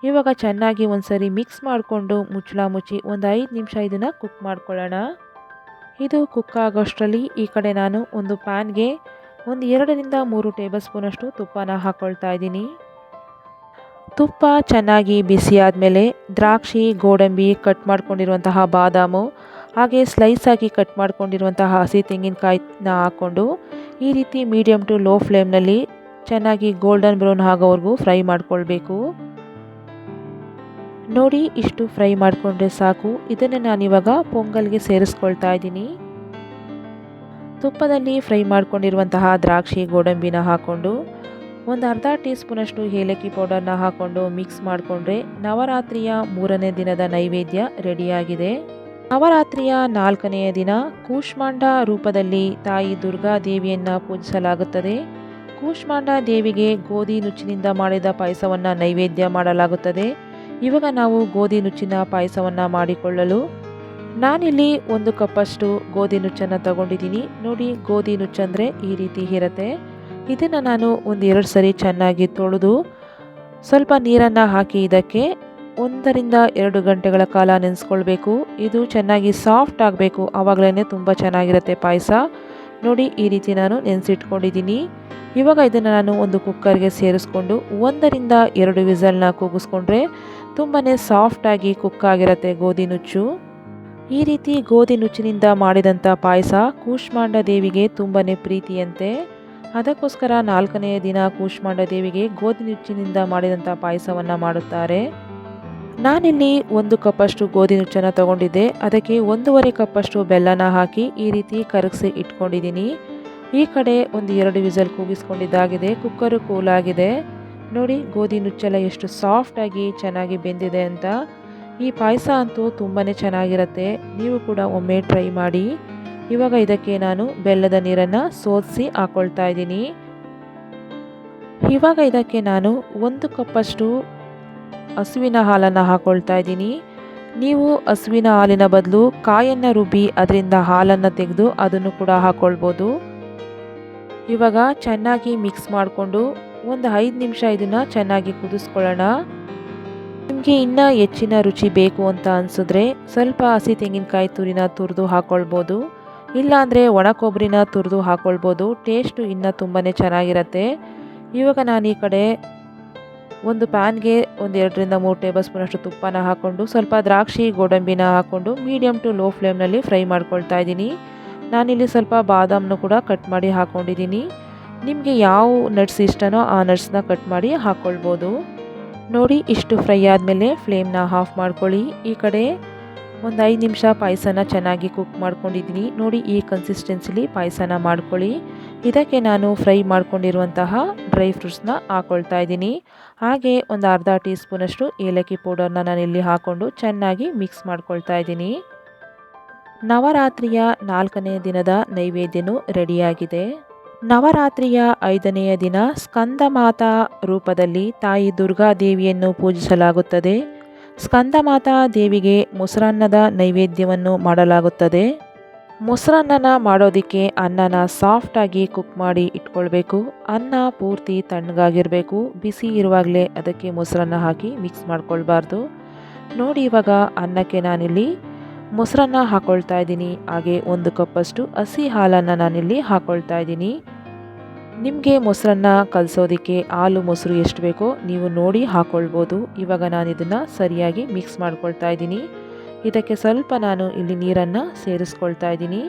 ಇವಾಗ ಚೆನ್ನಾಗಿ ಒಂದ್ಸರಿ ಮಿಕ್ಸ್ ಮಾಡಿಕೊಂಡು ಮುಚ್ಚಳ ಮುಚ್ಚಿ ಒಂದು 5 ನಿಮಿಷ ಇದನ್ನು ಕುಕ್ ಮಾಡ್ಕೊಳ್ಳೋಣ. ಇದು ಕುಕ್ ಆಗೋಷ್ಟರಲ್ಲಿ ಈ ಕಡೆ ನಾನು ಒಂದು ಪ್ಯಾನ್ಗೆ 1-2ರಿಂದ 3 ಟೇಬಲ್ ಸ್ಪೂನಷ್ಟು ತುಪ್ಪನ ಹಾಕ್ಕೊಳ್ತಾ ಇದ್ದೀನಿ. ತುಪ್ಪ ಚೆನ್ನಾಗಿ ಬಿಸಿ ಆದಮೇಲೆ ದ್ರಾಕ್ಷಿ, ಗೋಡಂಬಿ, ಕಟ್ ಮಾಡ್ಕೊಂಡಿರುವಂತಹ ಬಾದಾಮು, ಹಾಗೆ ಸ್ಲೈಸ್ ಆಗಿ ಕಟ್ ಮಾಡ್ಕೊಂಡಿರುವಂತಹ ಹಸಿ ತೆಂಗಿನಕಾಯಿನ ಹಾಕ್ಕೊಂಡು ಈ ರೀತಿ ಮೀಡಿಯಮ್ ಟು ಲೋ ಫ್ಲೇಮ್ನಲ್ಲಿ ಚೆನ್ನಾಗಿ ಗೋಲ್ಡನ್ ಬ್ರೌನ್ ಆಗೋವರೆಗೂ ಫ್ರೈ ಮಾಡ್ಕೊಳ್ಬೇಕು. ನೋಡಿ, ಇಷ್ಟು ಫ್ರೈ ಮಾಡಿಕೊಂಡ್ರೆ ಸಾಕು. ಇದನ್ನು ನಾನಿವಾಗ ಪೊಂಗಲ್ಗೆ ಸೇರಿಸ್ಕೊಳ್ತಾ ಇದ್ದೀನಿ. ತುಪ್ಪದಲ್ಲಿ ಫ್ರೈ ಮಾಡ್ಕೊಂಡಿರುವಂತಹ ದ್ರಾಕ್ಷಿ, ಗೋಡಂಬಿನ ಹಾಕ್ಕೊಂಡು ಒಂದು ಅರ್ಧ ಟೀ ಸ್ಪೂನಷ್ಟು ಏಲಕ್ಕಿ ಪೌಡರ್ನ ಹಾಕ್ಕೊಂಡು ಮಿಕ್ಸ್ ಮಾಡಿಕೊಂಡ್ರೆ ನವರಾತ್ರಿಯ 3ನೇ ದಿನದ ನೈವೇದ್ಯ ರೆಡಿಯಾಗಿದೆ. ನವರಾತ್ರಿಯ 4ನೆಯ ದಿನ ಕೂಷ್ಮಾಂಡ ರೂಪದಲ್ಲಿ ತಾಯಿ ದುರ್ಗಾ ದೇವಿಯನ್ನು ಪೂಜಿಸಲಾಗುತ್ತದೆ. ಕೂಷ್ಮಾಂಡ ದೇವಿಗೆ ಗೋಧಿ ನುಚ್ಚಿನಿಂದ ಮಾಡಿದ ಪಾಯಸವನ್ನು ನೈವೇದ್ಯ ಮಾಡಲಾಗುತ್ತದೆ. ಇವಾಗ ನಾವು ಗೋಧಿ ನುಚ್ಚಿನ ಪಾಯಸವನ್ನು ಮಾಡಿಕೊಳ್ಳಲು ನಾನಿಲ್ಲಿ 1 ಕಪ್ಪಷ್ಟು ಗೋಧಿ ನುಚ್ಚನ್ನು ತಗೊಂಡಿದ್ದೀನಿ. ನೋಡಿ, ಗೋಧಿ ನುಚ್ಚಂದರೆ ಈ ರೀತಿ ಇರುತ್ತೆ. ಇದನ್ನು ನಾನು 1-2 ಸರಿ ಚೆನ್ನಾಗಿ ತೊಳೆದು ಸ್ವಲ್ಪ ನೀರನ್ನು ಹಾಕಿ ಇದಕ್ಕೆ 1-2 ಗಂಟೆಗಳ ಕಾಲ ನೆನೆಸ್ಕೊಳ್ಬೇಕು. ಇದು ಚೆನ್ನಾಗಿ ಸಾಫ್ಟ್ ಆಗಬೇಕು, ಆವಾಗಲೇ ತುಂಬ ಚೆನ್ನಾಗಿರುತ್ತೆ ಪಾಯಸ. ನೋಡಿ, ಈ ರೀತಿ ನಾನು ನೆನೆಸಿಟ್ಕೊಂಡಿದ್ದೀನಿ. ಇವಾಗ ಇದನ್ನು ನಾನು ಒಂದು ಕುಕ್ಕರ್ಗೆ ಸೇರಿಸ್ಕೊಂಡು 1-2 ವಿಸಲ್ನ ಕೂಗಿಸ್ಕೊಂಡ್ರೆ ತುಂಬಾ ಸಾಫ್ಟಾಗಿ ಕುಕ್ ಆಗಿರುತ್ತೆ ಗೋಧಿ ನುಚ್ಚು. ಈ ರೀತಿ ಗೋಧಿ ನುಚ್ಚಿನಿಂದ ಮಾಡಿದಂಥ ಪಾಯಸ ಕೂಷ್ಮಾಂಡ ದೇವಿಗೆ ತುಂಬಾ ಪ್ರೀತಿಯಂತೆ. ಅದಕ್ಕೋಸ್ಕರ 4ನೆಯ ದಿನ ಕೂಷ್ಮಾಂಡ ದೇವಿಗೆ ಗೋಧಿ ನುಚ್ಚಿನಿಂದ ಮಾಡಿದಂಥ ಪಾಯಸವನ್ನು ಮಾಡುತ್ತಾರೆ. ನಾನಿಲ್ಲಿ 1 ಕಪ್ಪಷ್ಟು ಗೋಧಿ ನುಚ್ಚನ್ನು ತಗೊಂಡಿದ್ದೆ. ಅದಕ್ಕೆ 1.5 ಕಪ್ಪಷ್ಟು ಬೆಲ್ಲನ ಹಾಕಿ ಈ ರೀತಿ ಕರಗಿಸಿ ಇಟ್ಕೊಂಡಿದ್ದೀನಿ. ಈ ಕಡೆ 1-2 ವಿಸಲ್ ಕೂಗಿಸ್ಕೊಂಡಿದ್ದಾಗಿದೆ. ಕುಕ್ಕರು ಕೂಲಾಗಿದೆ. ನೋಡಿ, ಗೋಧಿ ನುಚ್ಚೆಲ್ಲ ಎಷ್ಟು ಸಾಫ್ಟಾಗಿ ಚೆನ್ನಾಗಿ ಬೆಂದಿದೆ ಅಂತ. ಈ ಪಾಯಸ ಅಂತೂ ತುಂಬಾ ಚೆನ್ನಾಗಿರುತ್ತೆ. ನೀವು ಕೂಡ ಒಮ್ಮೆ ಟ್ರೈ ಮಾಡಿ. ಇವಾಗ ಇದಕ್ಕೆ ನಾನು ಬೆಲ್ಲದ ನೀರನ್ನು ಸೋಸಿ ಹಾಕ್ಕೊಳ್ತಾ ಇದ್ದೀನಿ. ಇವಾಗ ಇದಕ್ಕೆ ನಾನು 1 ಕಪ್ಪಷ್ಟು ಹಸುವಿನ ಹಾಲನ್ನು ಹಾಕ್ಕೊಳ್ತಾ ಇದ್ದೀನಿ. ನೀವು ಹಸುವಿನ ಹಾಲಿನ ಬದಲು ಕಾಯನ್ನು ರುಬ್ಬಿ ಅದರಿಂದ ಹಾಲನ್ನು ತೆಗೆದು ಅದನ್ನು ಕೂಡ ಹಾಕ್ಕೊಳ್ಬೋದು. ಇವಾಗ ಚೆನ್ನಾಗಿ ಮಿಕ್ಸ್ ಮಾಡಿಕೊಂಡು ಒಂದು 5 ನಿಮಿಷ ಇದನ್ನು ಚೆನ್ನಾಗಿ ಕುದಿಸ್ಕೊಳ್ಳೋಣ. ನಿಮಗೆ ಇನ್ನೂ ಹೆಚ್ಚಿನ ರುಚಿ ಬೇಕು ಅಂತ ಅನಿಸಿದ್ರೆ ಸ್ವಲ್ಪ ಹಸಿ ತೆಂಗಿನಕಾಯಿ ತುರಿನ ತುರಿದು ಹಾಕ್ಕೊಳ್ಬೋದು. ಇಲ್ಲಾಂದರೆ ಒಣ ಕೊಬ್ಬರಿನ ತುರಿದು ಹಾಕ್ಕೊಳ್ಬೋದು. ಟೇಸ್ಟು ಇನ್ನೂ ತುಂಬಾ ಚೆನ್ನಾಗಿರುತ್ತೆ. ಇವಾಗ ನಾನು ಈ ಕಡೆ ಒಂದು ಪ್ಯಾನ್ಗೆ 2-3 ಟೇಬಲ್ ಸ್ಪೂನಷ್ಟು ತುಪ್ಪನ ಹಾಕ್ಕೊಂಡು ಸ್ವಲ್ಪ ದ್ರಾಕ್ಷಿ, ಗೋಡಂಬಿನ ಹಾಕ್ಕೊಂಡು ಮೀಡಿಯಮ್ ಟು ಲೋ ಫ್ಲೇಮ್ನಲ್ಲಿ ಫ್ರೈ ಮಾಡ್ಕೊಳ್ತಾ ಇದ್ದೀನಿ. ನಾನಿಲ್ಲಿ ಸ್ವಲ್ಪ ಬಾದಾಮನ್ನು ಕೂಡ ಕಟ್ ಮಾಡಿ ಹಾಕ್ಕೊಂಡಿದ್ದೀನಿ. ನಿಮಗೆ ಯಾವ ನಟ್ಸ್ ಇಷ್ಟನೋ ಆ ನಟ್ಸ್ನ ಕಟ್ ಮಾಡಿ ಹಾಕ್ಕೊಳ್ಬೋದು. ನೋಡಿ, ಇಷ್ಟು ಫ್ರೈ ಆದಮೇಲೆ ಫ್ಲೇಮ್ನ ಆಫ್ ಮಾಡ್ಕೊಳ್ಳಿ. ಈ ಕಡೆ ಒಂದು 5 ನಿಮಿಷ ಪಾಯಸನ ಚೆನ್ನಾಗಿ ಕುಕ್ ಮಾಡ್ಕೊಂಡಿದ್ದೀನಿ. ನೋಡಿ, ಈ ಕನ್ಸಿಸ್ಟೆನ್ಸಿಲಿ ಪಾಯಸನ ಮಾಡ್ಕೊಳ್ಳಿ. ಇದಕ್ಕೆ ನಾನು ಫ್ರೈ ಮಾಡ್ಕೊಂಡಿರುವಂತಹ ಡ್ರೈ ಫ್ರೂಟ್ಸ್ನ ಹಾಕ್ಕೊಳ್ತಾ ಇದ್ದೀನಿ. ಹಾಗೆ ಒಂದು ಅರ್ಧ ಟೀ ಸ್ಪೂನಷ್ಟು ಏಲಕ್ಕಿ ಪೌಡರ್ನ ನಾನಿಲ್ಲಿ ಹಾಕ್ಕೊಂಡು ಚೆನ್ನಾಗಿ ಮಿಕ್ಸ್ ಮಾಡ್ಕೊಳ್ತಾ ಇದ್ದೀನಿ. ನವರಾತ್ರಿಯ 4ನೇ ದಿನದ ನೈವೇದ್ಯನೂ ರೆಡಿಯಾಗಿದೆ. ನವರಾತ್ರಿಯ 5ನೆಯ ದಿನ ಸ್ಕಂದಮಾತಾ ರೂಪದಲ್ಲಿ ತಾಯಿ ದುರ್ಗಾದೇವಿಯನ್ನು ಪೂಜಿಸಲಾಗುತ್ತದೆ. ಸ್ಕಂದಮಾತಾ ದೇವಿಗೆ ಮೊಸರನ್ನದ ನೈವೇದ್ಯವನ್ನು ಮಾಡಲಾಗುತ್ತದೆ. ಮೊಸರನ್ನ ಮಾಡೋದಕ್ಕೆ ಅನ್ನನ ಸಾಫ್ಟಾಗಿ ಕುಕ್ ಮಾಡಿ ಇಟ್ಕೊಳ್ಬೇಕು. ಅನ್ನ ಪೂರ್ತಿ ತಣ್ಣಗಾಗಿರಬೇಕು. ಬಿಸಿ ಇರುವಾಗಲೇ ಅದಕ್ಕೆ ಮೊಸರನ್ನ ಹಾಕಿ ಮಿಕ್ಸ್ ಮಾಡ್ಕೊಳ್ಬಾರ್ದು. ನೋಡಿ, ಇವಾಗ ಅನ್ನಕ್ಕೆ ನಾನಿಲ್ಲಿ ಮೊಸರನ್ನ ಹಾಕ್ಕೊಳ್ತಾ ಇದ್ದೀನಿ. ಹಾಗೆ 1 ಕಪ್ಪಷ್ಟು ಹಸಿ ಹಾಲನ್ನು ನಾನಿಲ್ಲಿ ಹಾಕ್ಕೊಳ್ತಾ ಇದ್ದೀನಿ. ನಿಮಗೆ ಮೊಸರನ್ನ ಕಲಸೋದಕ್ಕೆ ಹಾಲು ಮೊಸರು ಎಷ್ಟು ಬೇಕೋ ನೀವು ನೋಡಿ ಹಾಕ್ಕೊಳ್ಬೋದು. ಇವಾಗ ನಾನು ಇದನ್ನು ಸರಿಯಾಗಿ ಮಿಕ್ಸ್ ಮಾಡ್ಕೊಳ್ತಾ ಇದ್ದೀನಿ. ಇದಕ್ಕೆ ಸ್ವಲ್ಪ ನಾನು ಇಲ್ಲಿ ನೀರನ್ನು ಸೇರಿಸ್ಕೊಳ್ತಾ ಇದ್ದೀನಿ.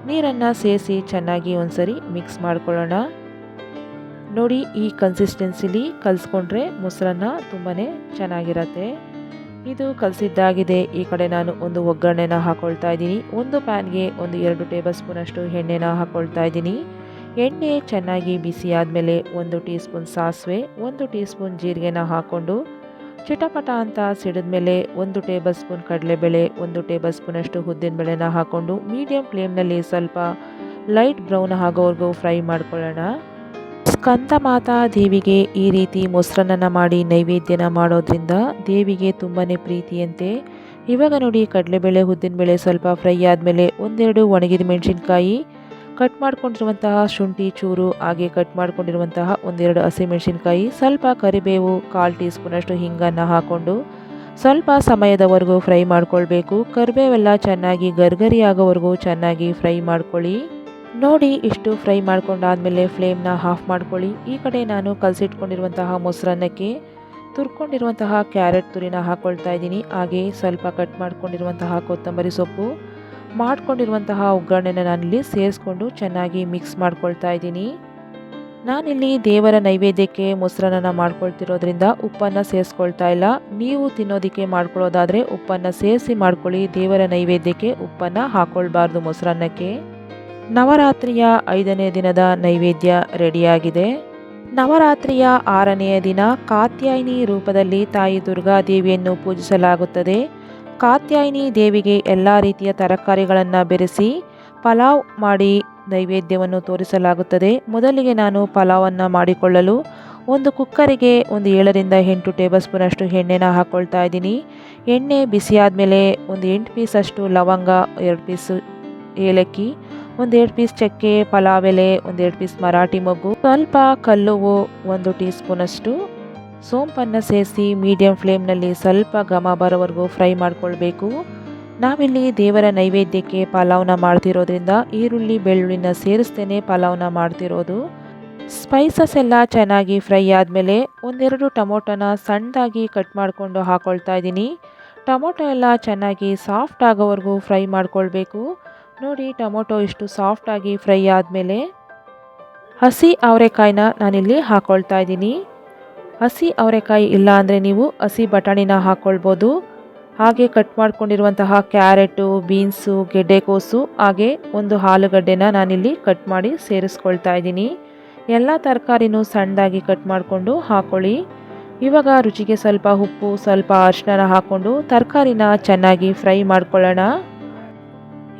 ನೀರನ್ನು ಸೇರಿಸಿ ಚೆನ್ನಾಗಿ ಒಂದ್ಸರಿ ಮಿಕ್ಸ್ ಮಾಡ್ಕೊಳ್ಳೋಣ. ನೋಡಿ, ಈ ಕನ್ಸಿಸ್ಟೆನ್ಸಿಲಿ ಕಲಿಸ್ಕೊಂಡ್ರೆ ಮೊಸರನ್ನ ತುಂಬಾ ಚೆನ್ನಾಗಿರತ್ತೆ. ಇದು ಕಲಸಿದ್ದಾಗಿದೆ. ಈ ಕಡೆ ನಾನು ಒಂದು ಒಗ್ಗರಣೆನ ಹಾಕ್ಕೊಳ್ತಾ ಇದ್ದೀನಿ. ಒಂದು ಪ್ಯಾನ್ಗೆ 1-2 ಟೇಬಲ್ ಸ್ಪೂನಷ್ಟು ಎಣ್ಣೆನ ಹಾಕ್ಕೊಳ್ತಾ ಇದ್ದೀನಿ. ಎಣ್ಣೆ ಚೆನ್ನಾಗಿ ಬಿಸಿ ಆದಮೇಲೆ 1 ಟೀ ಸ್ಪೂನ್ ಸಾಸಿವೆ, 1 ಟೀ ಸ್ಪೂನ್ ಜೀರಿಗೆನ ಹಾಕ್ಕೊಂಡು ಚಿಟಪಟ ಅಂತ ಸಿಡಿದ್ಮೇಲೆ 1 ಟೇಬಲ್ ಸ್ಪೂನ್ ಕಡಲೆಬೇಳೆ, 1 ಟೇಬಲ್ ಸ್ಪೂನಷ್ಟು ಉದ್ದಿನಬೇಳೆನ ಹಾಕ್ಕೊಂಡು ಮೀಡಿಯಂ ಫ್ಲೇಮ್ನಲ್ಲಿ ಸ್ವಲ್ಪ ಲೈಟ್ ಬ್ರೌನ್ ಆಗೋವರೆಗೂ ಫ್ರೈ ಮಾಡ್ಕೊಳ್ಳೋಣ. ಸ್ಕಂದಮಾತಾ ದೇವಿಗೆ ಈ ರೀತಿ ಮೊಸರನ್ನ ಮಾಡಿ ನೈವೇದ್ಯನ ಮಾಡೋದ್ರಿಂದ ದೇವಿಗೆ ತುಂಬಾ ಪ್ರೀತಿಯಂತೆ. ಇವಾಗ ನೋಡಿ, ಕಡಲೆಬೇಳೆ, ಉದ್ದಿನಬೇಳೆ ಸ್ವಲ್ಪ ಫ್ರೈ ಆದಮೇಲೆ 1-2 ಒಣಗಿದ ಮೆಣಸಿನ್ಕಾಯಿ, ಕಟ್ ಮಾಡ್ಕೊಂಡಿರುವಂತಹ ಶುಂಠಿ ಚೂರು, ಹಾಗೆ ಕಟ್ ಮಾಡ್ಕೊಂಡಿರುವಂತಹ 1-2 ಹಸಿಮೆಣಸಿನ್ಕಾಯಿ, ಸ್ವಲ್ಪ ಕರಿಬೇವು, 1/4 ಟೀ ಸ್ಪೂನಷ್ಟು ಹಿಂಗನ್ನು ಹಾಕ್ಕೊಂಡು ಸ್ವಲ್ಪ ಸಮಯದವರೆಗೂ ಫ್ರೈ ಮಾಡ್ಕೊಳ್ಬೇಕು. ಕರಿಬೇವೆಲ್ಲ ಚೆನ್ನಾಗಿ ಗರ್ಗರಿ ಆಗೋವರೆಗೂ ಚೆನ್ನಾಗಿ ಫ್ರೈ ಮಾಡ್ಕೊಳ್ಳಿ. ನೋಡಿ, ಇಷ್ಟು ಫ್ರೈ ಮಾಡ್ಕೊಂಡಾದಮೇಲೆ ಫ್ಲೇಮ್ನ ಆಫ್ ಮಾಡ್ಕೊಳ್ಳಿ. ಈ ಕಡೆ ನಾನು ಕಲಸಿಟ್ಕೊಂಡಿರುವಂತಹ ಮೊಸರನ್ನಕ್ಕೆ ತುರ್ಕೊಂಡಿರುವಂತಹ ಕ್ಯಾರೆಟ್ ತುರಿನ ಹಾಕ್ಕೊಳ್ತಾ ಇದ್ದೀನಿ. ಹಾಗೆ ಸ್ವಲ್ಪ ಕಟ್ ಮಾಡ್ಕೊಂಡಿರುವಂತಹ ಕೊತ್ತಂಬರಿ ಸೊಪ್ಪು, ಮಾಡ್ಕೊಂಡಿರುವಂತಹ ಒಗ್ಗರಣೆನ ನಾನಿಲ್ಲಿ ಸೇರಿಸ್ಕೊಂಡು ಚೆನ್ನಾಗಿ ಮಿಕ್ಸ್ ಮಾಡ್ಕೊಳ್ತಾ ಇದ್ದೀನಿ. ನಾನಿಲ್ಲಿ ದೇವರ ನೈವೇದ್ಯಕ್ಕೆ ಮೊಸರನ್ನ ಮಾಡ್ಕೊಳ್ತಿರೋದ್ರಿಂದ ಉಪ್ಪನ್ನು ಸೇರಿಸ್ಕೊಳ್ತಾ ಇಲ್ಲ. ನೀವು ತಿನ್ನೋದಕ್ಕೆ ಮಾಡ್ಕೊಳ್ಳೋದಾದರೆ ಉಪ್ಪನ್ನು ಸೇರಿಸಿ ಮಾಡ್ಕೊಳ್ಳಿ. ದೇವರ ನೈವೇದ್ಯಕ್ಕೆ ಉಪ್ಪನ್ನು ಹಾಕ್ಕೊಳ್ಬಾರ್ದು ಮೊಸರನ್ನಕ್ಕೆ. ನವರಾತ್ರಿಯ 5ನೇ ದಿನದ ನೈವೇದ್ಯ ರೆಡಿಯಾಗಿದೆ. ನವರಾತ್ರಿಯ 6ನೆಯ ದಿನ ಕಾತ್ಯಾಯಿನಿ ರೂಪದಲ್ಲಿ ತಾಯಿ ದುರ್ಗಾದೇವಿಯನ್ನು ಪೂಜಿಸಲಾಗುತ್ತದೆ. ಕಾತ್ಯಾಯಿನಿ ದೇವಿಗೆ ಎಲ್ಲ ರೀತಿಯ ತರಕಾರಿಗಳನ್ನು ಬೆರೆಸಿ ಪಲಾವ್ ಮಾಡಿ ನೈವೇದ್ಯವನ್ನು ತೋರಿಸಲಾಗುತ್ತದೆ. ಮೊದಲಿಗೆ ನಾನು ಪಲಾವನ್ನು ಮಾಡಿಕೊಳ್ಳಲು ಒಂದು ಕುಕ್ಕರಿಗೆ ಒಂದು 7ರಿಂದ 8 ಟೇಬಲ್ ಸ್ಪೂನಷ್ಟು ಎಣ್ಣೆನ ಹಾಕ್ಕೊಳ್ತಾ ಇದ್ದೀನಿ. ಎಣ್ಣೆ ಬಿಸಿಯಾದ ಮೇಲೆ ಒಂದು 8 ಪೀಸಷ್ಟು ಲವಂಗ, 2 ಪೀಸು ಏಲಕ್ಕಿ, ಒಂದು 2 ಪೀಸ್ ಚಕ್ಕೆ, ಪಲಾವ್ ಎಲೆ, ಒಂದು 2 ಪೀಸ್ ಮರಾಠಿ ಮೊಗ್ಗು, ಸ್ವಲ್ಪ ಕಲ್ಲುವು, 1 ಟೀ ಸ್ಪೂನಷ್ಟು ಸೋಂಪನ್ನು ಸೇರಿಸಿ ಮೀಡಿಯಂ ಫ್ಲೇಮ್ನಲ್ಲಿ ಸ್ವಲ್ಪ ಘಮ ಬರೋವರೆಗೂ ಫ್ರೈ ಮಾಡ್ಕೊಳ್ಬೇಕು. ನಾವಿಲ್ಲಿ ದೇವರ ನೈವೇದ್ಯಕ್ಕೆ ಪಲಾವ್ನ ಮಾಡ್ತಿರೋದ್ರಿಂದ ಈರುಳ್ಳಿ ಬೆಳ್ಳುಳ್ಳಿನ ಸೇರಿಸ್ತೇನೆ ಪಲಾವ್ನ ಮಾಡ್ತಿರೋದು. ಸ್ಪೈಸಸ್ ಎಲ್ಲ ಚೆನ್ನಾಗಿ ಫ್ರೈ ಆದಮೇಲೆ 1-2 ಟೊಮೊಟೊನ ಸಣ್ಣದಾಗಿ ಕಟ್ ಮಾಡಿಕೊಂಡು ಹಾಕ್ಕೊಳ್ತಾ ಇದ್ದೀನಿ. ಟೊಮೊಟೊ ಎಲ್ಲ ಚೆನ್ನಾಗಿ ಸಾಫ್ಟ್ ಆಗೋವರೆಗೂ ಫ್ರೈ ಮಾಡ್ಕೊಳ್ಬೇಕು. ನೋಡಿ, ಟೊಮೊಟೊ ಇಷ್ಟು ಸಾಫ್ಟಾಗಿ ಫ್ರೈ ಆದಮೇಲೆ ಹಸಿ ಅವರೆಕಾಯಿನ ನಾನಿಲ್ಲಿ ಹಾಕ್ಕೊಳ್ತಾ ಇದ್ದೀನಿ. ಹಸಿ ಅವರೆಕಾಯಿ ಇಲ್ಲ ಅಂದರೆ ನೀವು ಹಸಿ ಬಟಾಣಿನ ಹಾಕ್ಕೊಳ್ಬೋದು. ಹಾಗೆ ಕಟ್ ಮಾಡ್ಕೊಂಡಿರುವಂತಹ ಕ್ಯಾರೆಟು, ಬೀನ್ಸು, ಗೆಡ್ಡೆಕೋಸು, ಹಾಗೆ ಒಂದು ಆಲೂಗಡ್ಡೆನ ನಾನಿಲ್ಲಿ ಕಟ್ ಮಾಡಿ ಸೇರಿಸ್ಕೊಳ್ತಾ ಇದ್ದೀನಿ. ಎಲ್ಲ ತರಕಾರಿನೂ ಸಣ್ಣದಾಗಿ ಕಟ್ ಮಾಡಿಕೊಂಡು ಹಾಕ್ಕೊಳ್ಳಿ. ಇವಾಗ ರುಚಿಗೆ ಸ್ವಲ್ಪ ಉಪ್ಪು, ಸ್ವಲ್ಪ ಅರಿಶಿನ ಹಾಕ್ಕೊಂಡು ತರಕಾರಿನ ಚೆನ್ನಾಗಿ ಫ್ರೈ ಮಾಡ್ಕೊಳ್ಳೋಣ.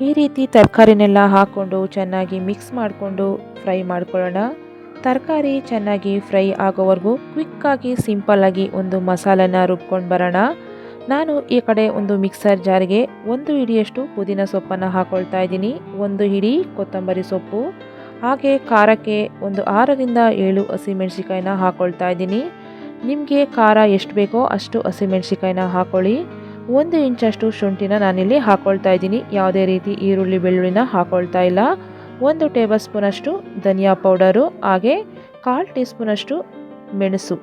ಈ ರೀತಿ ತರಕಾರಿನೆಲ್ಲ ಹಾಕ್ಕೊಂಡು ಚೆನ್ನಾಗಿ ಮಿಕ್ಸ್ ಮಾಡಿಕೊಂಡು ಫ್ರೈ ಮಾಡ್ಕೊಳ್ಳೋಣ. ತರಕಾರಿ ಚೆನ್ನಾಗಿ ಫ್ರೈ ಆಗೋವರೆಗೂ ಕ್ವಿಕ್ಕಾಗಿ ಸಿಂಪಲ್ಲಾಗಿ ಒಂದು ಮಸಾಲೆನ ರುಬ್ಕೊಂಡು ಬರೋಣ. ನಾನು ಈ ಕಡೆ ಒಂದು ಮಿಕ್ಸರ್ ಜಾರಿಗೆ 1 ಹಿಡಿಯಷ್ಟು ಪುದೀನ ಸೊಪ್ಪನ್ನು ಹಾಕ್ಕೊಳ್ತಾ ಇದ್ದೀನಿ, 1 ಹಿಡಿ ಕೊತ್ತಂಬರಿ ಸೊಪ್ಪು, ಹಾಗೆ ಖಾರಕ್ಕೆ ಒಂದು 6ರಿಂದ 7 ಹಸಿಮೆಣಸಿಕಾಯಿನ ಹಾಕ್ಕೊಳ್ತಾ ಇದ್ದೀನಿ. ನಿಮಗೆ ಖಾರ ಎಷ್ಟು ಬೇಕೋ ಅಷ್ಟು ಹಸಿಮೆಣಸಿಕಾಯಿನ ಹಾಕ್ಕೊಳ್ಳಿ. 1 ಇಂಚಷ್ಟು ಶುಂಠಿನ ನಾನಿಲ್ಲಿ ಹಾಕ್ಕೊಳ್ತಾ ಇದ್ದೀನಿ. ಯಾವುದೇ ರೀತಿ ಈರುಳ್ಳಿ ಬೆಳ್ಳುಳ್ಳಿನ ಹಾಕ್ಕೊಳ್ತಾ ಇಲ್ಲ. 1 ಟೇಬಲ್ ಸ್ಪೂನಷ್ಟು ಧನಿಯಾ ಪೌಡರು, ಹಾಗೆ 1/4 ಟೀ ಸ್ಪೂನಷ್ಟು ಮೆಣಸು,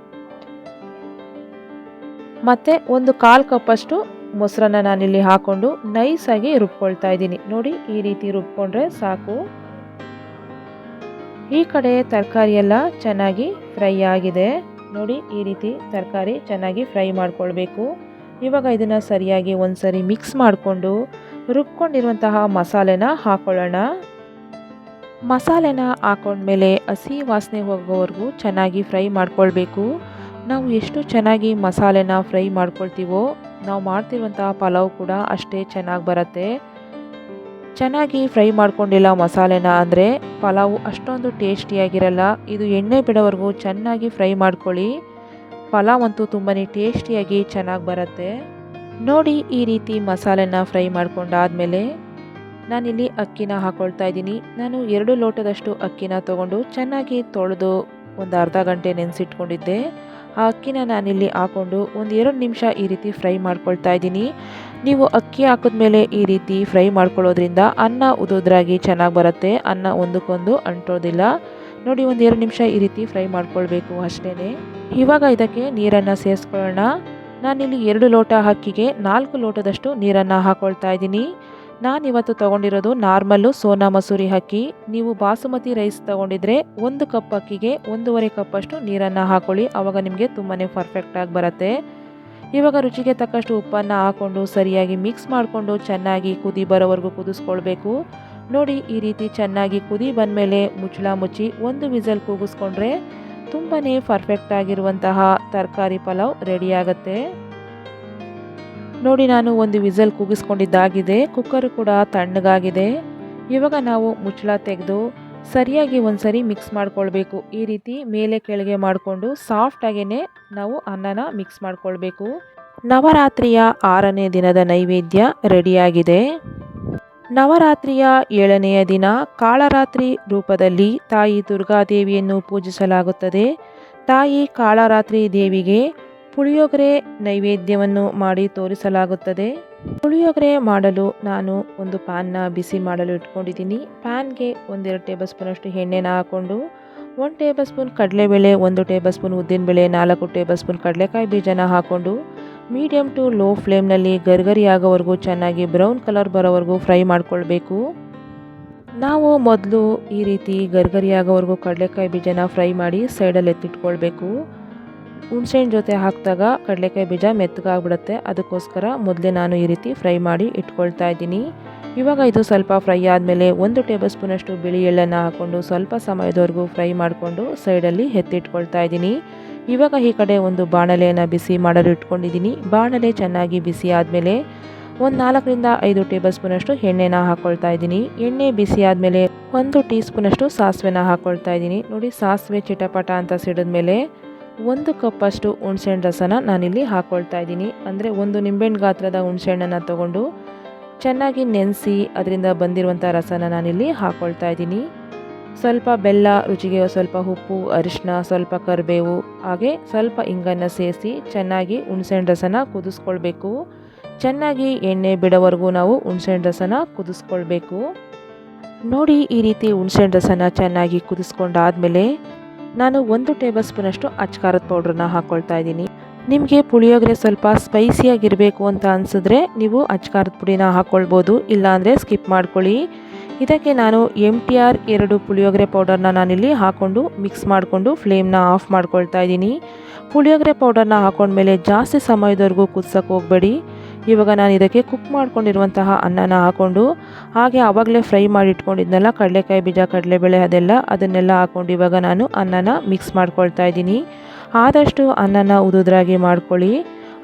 ಮತ್ತು 1/4 ಕಪ್ಪಷ್ಟು ಮೊಸರನ್ನ ನಾನಿಲ್ಲಿ ಹಾಕ್ಕೊಂಡು ನೈಸಾಗಿ ರುಬ್ಕೊಳ್ತಾ ಇದ್ದೀನಿ. ನೋಡಿ, ಈ ರೀತಿ ರುಬ್ಕೊಂಡ್ರೆ ಸಾಕು. ಈ ಕಡೆ ತರಕಾರಿ ಎಲ್ಲ ಚೆನ್ನಾಗಿ ಫ್ರೈ ಆಗಿದೆ. ನೋಡಿ, ಈ ರೀತಿ ತರಕಾರಿ ಚೆನ್ನಾಗಿ ಫ್ರೈ ಮಾಡ್ಕೊಳ್ಬೇಕು. ಇವಾಗ ಇದನ್ನು ಸರಿಯಾಗಿ ಒಂದ್ಸರಿ ಮಿಕ್ಸ್ ಮಾಡಿಕೊಂಡು ರುಬ್ಕೊಂಡಿರುವಂತಹ ಮಸಾಲೆನ ಹಾಕ್ಕೊಳ್ಳೋಣ. ಮಸಾಲೆನ ಹಾಕೊಂಡ್ಮೇಲೆ ಹಸಿ ವಾಸನೆ ಹೋಗೋವರೆಗೂ ಚೆನ್ನಾಗಿ ಫ್ರೈ ಮಾಡ್ಕೊಳ್ಬೇಕು. ನಾವು ಎಷ್ಟು ಚೆನ್ನಾಗಿ ಮಸಾಲೆನ ಫ್ರೈ ಮಾಡ್ಕೊಳ್ತೀವೋ ನಾವು ಮಾಡ್ತಿರುವಂತಹ ಪಲಾವ್ ಕೂಡ ಅಷ್ಟೇ ಚೆನ್ನಾಗಿ ಬರುತ್ತೆ. ಚೆನ್ನಾಗಿ ಫ್ರೈ ಮಾಡ್ಕೊಂಡಿಲ್ಲ ಮಸಾಲೆನ ಅಂದರೆ ಪಲಾವು ಅಷ್ಟೊಂದು ಟೇಸ್ಟಿಯಾಗಿರಲ್ಲ. ಇದು ಎಣ್ಣೆ ಬಿಡೋವರೆಗೂ ಚೆನ್ನಾಗಿ ಫ್ರೈ ಮಾಡ್ಕೊಳ್ಳಿ. ಪಲಾವ್ ಅಂತೂ ತುಂಬಾ ಟೇಸ್ಟಿಯಾಗಿ ಚೆನ್ನಾಗಿ ಬರುತ್ತೆ. ನೋಡಿ, ಈ ರೀತಿ ಮಸಾಲೆನ ಫ್ರೈ ಮಾಡ್ಕೊಂಡಾದ್ಮೇಲೆ ನಾನಿಲ್ಲಿ ಅಕ್ಕಿನ ಹಾಕ್ಕೊಳ್ತಾ ಇದ್ದೀನಿ. ನಾನು 2 ಲೋಟದಷ್ಟು ಅಕ್ಕಿನ ತೊಗೊಂಡು ಚೆನ್ನಾಗಿ ತೊಳೆದು ಒಂದು ಅರ್ಧ ಗಂಟೆ ನೆನೆಸಿಟ್ಕೊಂಡಿದ್ದೆ. ಆ ಅಕ್ಕಿನ ನಾನಿಲ್ಲಿ ಹಾಕ್ಕೊಂಡು ಒಂದು 2 ನಿಮಿಷ ಈ ರೀತಿ ಫ್ರೈ ಮಾಡ್ಕೊಳ್ತಾ ಇದ್ದೀನಿ. ನೀವು ಅಕ್ಕಿ ಹಾಕಿದ್ಮೇಲೆ ಈ ರೀತಿ ಫ್ರೈ ಮಾಡ್ಕೊಳ್ಳೋದ್ರಿಂದ ಅನ್ನ ಉದುದ್ರಾಗಿ ಚೆನ್ನಾಗಿ ಬರುತ್ತೆ. ಅನ್ನ ಒಂದಕ್ಕೊಂದು ಅಂಟೋದಿಲ್ಲ. ನೋಡಿ, ಒಂದು 2 ನಿಮಿಷ ಈ ರೀತಿ ಫ್ರೈ ಮಾಡ್ಕೊಳ್ಬೇಕು ಅಷ್ಟೇ. ಇವಾಗ ಇದಕ್ಕೆ ನೀರನ್ನು ಸೇರಿಸ್ಕೊಳ್ಳೋಣ. ನಾನಿಲ್ಲಿ 2 ಲೋಟ ಅಕ್ಕಿಗೆ 4 ಲೋಟದಷ್ಟು ನೀರನ್ನು ಹಾಕ್ಕೊಳ್ತಾ ಇದ್ದೀನಿ. ನಾನಿವತ್ತು ತೊಗೊಂಡಿರೋದು ನಾರ್ಮಲ್ಲು ಸೋನಾ ಮಸೂರಿ ಅಕ್ಕಿ. ನೀವು ಬಾಸುಮತಿ ರೈಸ್ ತೊಗೊಂಡಿದ್ರೆ 1 ಕಪ್ ಅಕ್ಕಿಗೆ 1.5 ಕಪ್ಪಷ್ಟು ನೀರನ್ನು ಹಾಕ್ಕೊಳ್ಳಿ. ಆವಾಗ ನಿಮಗೆ ತುಂಬಾ ಪರ್ಫೆಕ್ಟಾಗಿ ಬರುತ್ತೆ. ಇವಾಗ ರುಚಿಗೆ ತಕ್ಕಷ್ಟು ಉಪ್ಪನ್ನು ಹಾಕ್ಕೊಂಡು ಸರಿಯಾಗಿ ಮಿಕ್ಸ್ ಮಾಡಿಕೊಂಡು ಚೆನ್ನಾಗಿ ಕುದಿ ಬರೋವರೆಗೂ ಕುದಿಸ್ಕೊಳ್ಬೇಕು. ನೋಡಿ, ಈ ರೀತಿ ಚೆನ್ನಾಗಿ ಕುದಿ ಬಂದಮೇಲೆ ಮುಚ್ಚಳ ಮುಚ್ಚಿ 1 ವಿಸಲ್ ಕೂಗಿಸ್ಕೊಂಡ್ರೆ ತುಂಬಾ ಪರ್ಫೆಕ್ಟಾಗಿರುವಂತಹ ತರಕಾರಿ ಪಲಾವ್ ರೆಡಿಯಾಗುತ್ತೆ. ನೋಡಿ, ನಾನು 1 ವಿಸಲ್ ಕೂಗಿಸ್ಕೊಂಡಿದ್ದಾಗಿದೆ. ಕುಕ್ಕರ್ ಕೂಡ ತಣ್ಣಗಾಗಿದೆ. ಇವಾಗ ನಾವು ಮುಚ್ಚಳ ತೆಗೆದು ಸರಿಯಾಗಿ ಒಂದ್ಸರಿ ಮಿಕ್ಸ್ ಮಾಡ್ಕೊಳ್ಬೇಕು. ಈ ರೀತಿ ಮೇಲೆ ಕೆಳಗೆ ಮಾಡಿಕೊಂಡು ಸಾಫ್ಟಾಗೇ ನಾವು ಅನ್ನನ ಮಿಕ್ಸ್ ಮಾಡ್ಕೊಳ್ಬೇಕು. ನವರಾತ್ರಿಯ 6ನೇ ದಿನದ ನೈವೇದ್ಯ ರೆಡಿಯಾಗಿದೆ. ನವರಾತ್ರಿಯ 7ನೆಯ ದಿನ ಕಾಳರಾತ್ರಿ ರೂಪದಲ್ಲಿ ತಾಯಿ ದುರ್ಗಾದೇವಿಯನ್ನು ಪೂಜಿಸಲಾಗುತ್ತದೆ. ತಾಯಿ ಕಾಳರಾತ್ರಿ ದೇವಿಗೆ ಪುಳಿಯೋಗರೆ ನೈವೇದ್ಯವನ್ನು ಮಾಡಿ ತೋರಿಸಲಾಗುತ್ತದೆ. ಪುಳಿಯೋಗರೆ ಮಾಡಲು ನಾನು ಒಂದು ಪ್ಯಾನ್ನ ಬಿಸಿ ಮಾಡಲು ಇಟ್ಕೊಂಡಿದ್ದೀನಿ. ಪ್ಯಾನ್ಗೆ 1-2 ಟೇಬಲ್ ಸ್ಪೂನಷ್ಟು ಎಣ್ಣೆನ ಹಾಕ್ಕೊಂಡು 1 ಟೇಬಲ್ ಸ್ಪೂನ್ ಕಡಲೆಬೇಳೆ, 1 ಟೇಬಲ್ ಸ್ಪೂನ್ ಉದ್ದಿನಬೇಳೆ, 4 ಟೇಬಲ್ ಸ್ಪೂನ್ ಕಡಲೆಕಾಯಿ ಬೀಜನ ಹಾಕ್ಕೊಂಡು ಮೀಡಿಯಮ್ ಟು ಲೋ ಫ್ಲೇಮ್ನಲ್ಲಿ ಗರಿಗರಿ ಆಗೋವರೆಗೂ ಚೆನ್ನಾಗಿ ಬ್ರೌನ್ ಕಲರ್ ಬರೋವರೆಗೂ ಫ್ರೈ ಮಾಡ್ಕೊಳ್ಬೇಕು. ನಾವು ಮೊದಲು ಈ ರೀತಿ ಗರಿಗರಿ ಆಗೋವರೆಗೂ ಕಡಲೆಕಾಯಿ ಬೀಜನ ಫ್ರೈ ಮಾಡಿ ಸೈಡಲ್ಲಿ ಎತ್ತಿಟ್ಕೊಳ್ಬೇಕು. ಹುಣಸೆಹಣ್ಣು ಜೊತೆ ಹಾಕಿದಾಗ ಕಡಲೆಕಾಯಿ ಬೀಜ ಮೆತ್ತಗಾಗ್ಬಿಡುತ್ತೆ, ಅದಕ್ಕೋಸ್ಕರ ಮೊದಲೇ ನಾನು ಈ ರೀತಿ ಫ್ರೈ ಮಾಡಿ ಇಟ್ಕೊಳ್ತಾ ಇದ್ದೀನಿ. ಇವಾಗ ಇದು ಸ್ವಲ್ಪ ಫ್ರೈ ಆದಮೇಲೆ 1 ಟೇಬಲ್ ಸ್ಪೂನಷ್ಟು ಬಿಳಿ ಎಳ್ಳನ್ನು ಹಾಕ್ಕೊಂಡು ಸ್ವಲ್ಪ ಸಮಯದವರೆಗೂ ಫ್ರೈ ಮಾಡಿಕೊಂಡು ಸೈಡಲ್ಲಿ ಎತ್ತಿಟ್ಕೊಳ್ತಾ ಇದ್ದೀನಿ. ಇವಾಗ ಈ ಕಡೆ ಒಂದು ಬಾಣಲೆಯನ್ನು ಬಿಸಿ ಮಾಡಲು ಇಟ್ಕೊಂಡಿದ್ದೀನಿ. ಬಾಣಲೆ ಚೆನ್ನಾಗಿ ಬಿಸಿ ಆದಮೇಲೆ ಒಂದು 4ರಿಂದ 5 ಟೇಬಲ್ ಸ್ಪೂನಷ್ಟು ಎಣ್ಣೆನ ಹಾಕ್ಕೊಳ್ತಾ ಇದ್ದೀನಿ. ಎಣ್ಣೆ ಬಿಸಿ ಆದಮೇಲೆ 1 ಟೀ ಸ್ಪೂನಷ್ಟು ಸಾಸಿವೆನ ಹಾಕ್ಕೊಳ್ತಾ ಇದ್ದೀನಿ. ನೋಡಿ, ಸಾಸಿವೆ ಚಿಟಪಟ ಅಂತ ಸಿಡಿದ್ಮೇಲೆ 1 ಕಪ್ಪಷ್ಟು ಹುಣಸೆಹಣ್ಣು ರಸನ ನಾನಿಲ್ಲಿ ಹಾಕ್ಕೊಳ್ತಾ ಇದ್ದೀನಿ. ಅಂದರೆ 1 ನಿಂಬೆಹಣ್ಣು ಗಾತ್ರದ ಹುಣಸೆಹಣ್ಣನ್ನು ತೊಗೊಂಡು ಚೆನ್ನಾಗಿ ನೆನೆಸಿ ಅದರಿಂದ ಬಂದಿರುವಂಥ ರಸನ ನಾನಿಲ್ಲಿ ಹಾಕ್ಕೊಳ್ತಾ ಇದ್ದೀನಿ. ಸ್ವಲ್ಪ ಬೆಲ್ಲ, ರುಚಿಗೆ ಸ್ವಲ್ಪ ಉಪ್ಪು, ಅರಿಶಿನ, ಸ್ವಲ್ಪ ಕರಿಬೇವು, ಹಾಗೆ ಸ್ವಲ್ಪ ಇಂಗನ್ನು ಸೇರಿಸಿ ಚೆನ್ನಾಗಿ ಹುಣಸೆಹಣ್ಣು ರಸನ ಕುದಿಸ್ಕೊಳ್ಬೇಕು. ಚೆನ್ನಾಗಿ ಎಣ್ಣೆ ಬಿಡೋವರೆಗೂ ನಾವು ಹುಣಸೆಹಣ್ಣು ರಸನ ಕುದಿಸ್ಕೊಳ್ಬೇಕು. ನೋಡಿ, ಈ ರೀತಿ ಹುಣಸೆಹಣ್ಣು ರಸನ ಚೆನ್ನಾಗಿ ಕುದಿಸ್ಕೊಂಡಾದಮೇಲೆ ನಾನು 1 ಟೇಬಲ್ ಸ್ಪೂನಷ್ಟು ಅಚ್ಕಾರದ ಪೌಡ್ರನ್ನ ಹಾಕ್ಕೊಳ್ತಾ ಇದ್ದೀನಿ. ನಿಮಗೆ ಪುಳಿಯೋಗರೆ ಸ್ವಲ್ಪ ಸ್ಪೈಸಿಯಾಗಿರಬೇಕು ಅಂತ ಅನಿಸಿದ್ರೆ ನೀವು ಅಚ್ಕಾರದ ಪುಡಿನ ಹಾಕ್ಕೊಳ್ಬೋದು, ಇಲ್ಲಾಂದರೆ ಸ್ಕಿಪ್ ಮಾಡ್ಕೊಳ್ಳಿ. ಇದಕ್ಕೆ ನಾನು MTR 2 ಪುಳಿಯೋಗರೆ ಪೌಡರ್ನ ನಾನಿಲ್ಲಿ ಹಾಕ್ಕೊಂಡು ಮಿಕ್ಸ್ ಮಾಡಿಕೊಂಡು ಫ್ಲೇಮ್ನ ಆಫ್ ಮಾಡ್ಕೊಳ್ತಾ ಇದ್ದೀನಿ. ಪುಳಿಯೋಗರೆ ಪೌಡರ್ನ ಹಾಕ್ಕೊಂಡ್ಮೇಲೆ ಜಾಸ್ತಿ ಸಮಯದವರೆಗೂ ಕುದಿಸೋಕೆ ಹೋಗಬೇಡಿ. ಇವಾಗ ನಾನು ಇದಕ್ಕೆ ಕುಕ್ ಮಾಡ್ಕೊಂಡಿರುವಂತಹ ಅನ್ನನ ಹಾಕ್ಕೊಂಡು ಹಾಗೆ ಆವಾಗಲೇ ಫ್ರೈ ಮಾಡಿ ಇಟ್ಕೊಂಡಿದ್ನಲ್ಲ ಕಡಲೆಕಾಯಿ ಬೀಜ, ಕಡಲೆಬೇಳೆ ಅದನ್ನೆಲ್ಲ ಹಾಕ್ಕೊಂಡು ಇವಾಗ ನಾನು ಅನ್ನನ ಮಿಕ್ಸ್ ಮಾಡ್ಕೊಳ್ತಾ ಇದ್ದೀನಿ. ಆದಷ್ಟು ಅನ್ನನ ಉದುದ್ರಾಗಿ ಮಾಡ್ಕೊಳ್ಳಿ,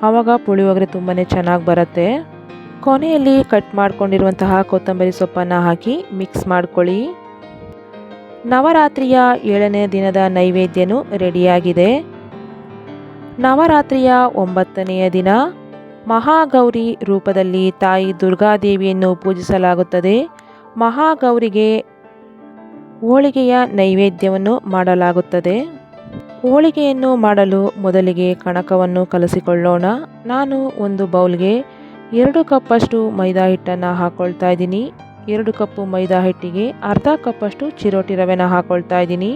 ಆವಾಗ ಪುಳಿಯೋಗರೆ ತುಂಬಾ ಚೆನ್ನಾಗಿ ಬರುತ್ತೆ. ಕೊನೆಯಲ್ಲಿ ಕಟ್ ಮಾಡ್ಕೊಂಡಿರುವಂತಹ ಕೊತ್ತಂಬರಿ ಸೊಪ್ಪನ್ನು ಹಾಕಿ ಮಿಕ್ಸ್ ಮಾಡ್ಕೊಳ್ಳಿ. ನವರಾತ್ರಿಯ 7ನೇ ದಿನದ ನೈವೇದ್ಯನೂ ರೆಡಿಯಾಗಿದೆ. ನವರಾತ್ರಿಯ 9ನೆಯ ದಿನ ಮಹಾಗೌರಿ ರೂಪದಲ್ಲಿ ತಾಯಿ ದುರ್ಗಾದೇವಿಯನ್ನು ಪೂಜಿಸಲಾಗುತ್ತದೆ. ಮಹಾಗೌರಿಗೆ ಹೋಳಿಗೆಯ ನೈವೇದ್ಯವನ್ನು ಮಾಡಲಾಗುತ್ತದೆ. ಹೋಳಿಗೆಯನ್ನು ಮಾಡಲು ಮೊದಲಿಗೆ ಕಣಕವನ್ನು ಕಲಸಿಕೊಳ್ಳೋಣ. ನಾನು ಒಂದು ಬೌಲ್ಗೆ 2 ಕಪ್ಪಷ್ಟು ಮೈದಾ ಹಿಟ್ಟನ್ನು ಹಾಕ್ಕೊಳ್ತಾ ಇದ್ದೀನಿ. 2 ಕಪ್ಪು ಮೈದಾ ಹಿಟ್ಟಿಗೆ ಅರ್ಧ ಕಪ್ಪಷ್ಟು ಚಿರೋಟಿ ರವೆನ ಹಾಕ್ಕೊಳ್ತಾ ಇದ್ದೀನಿ.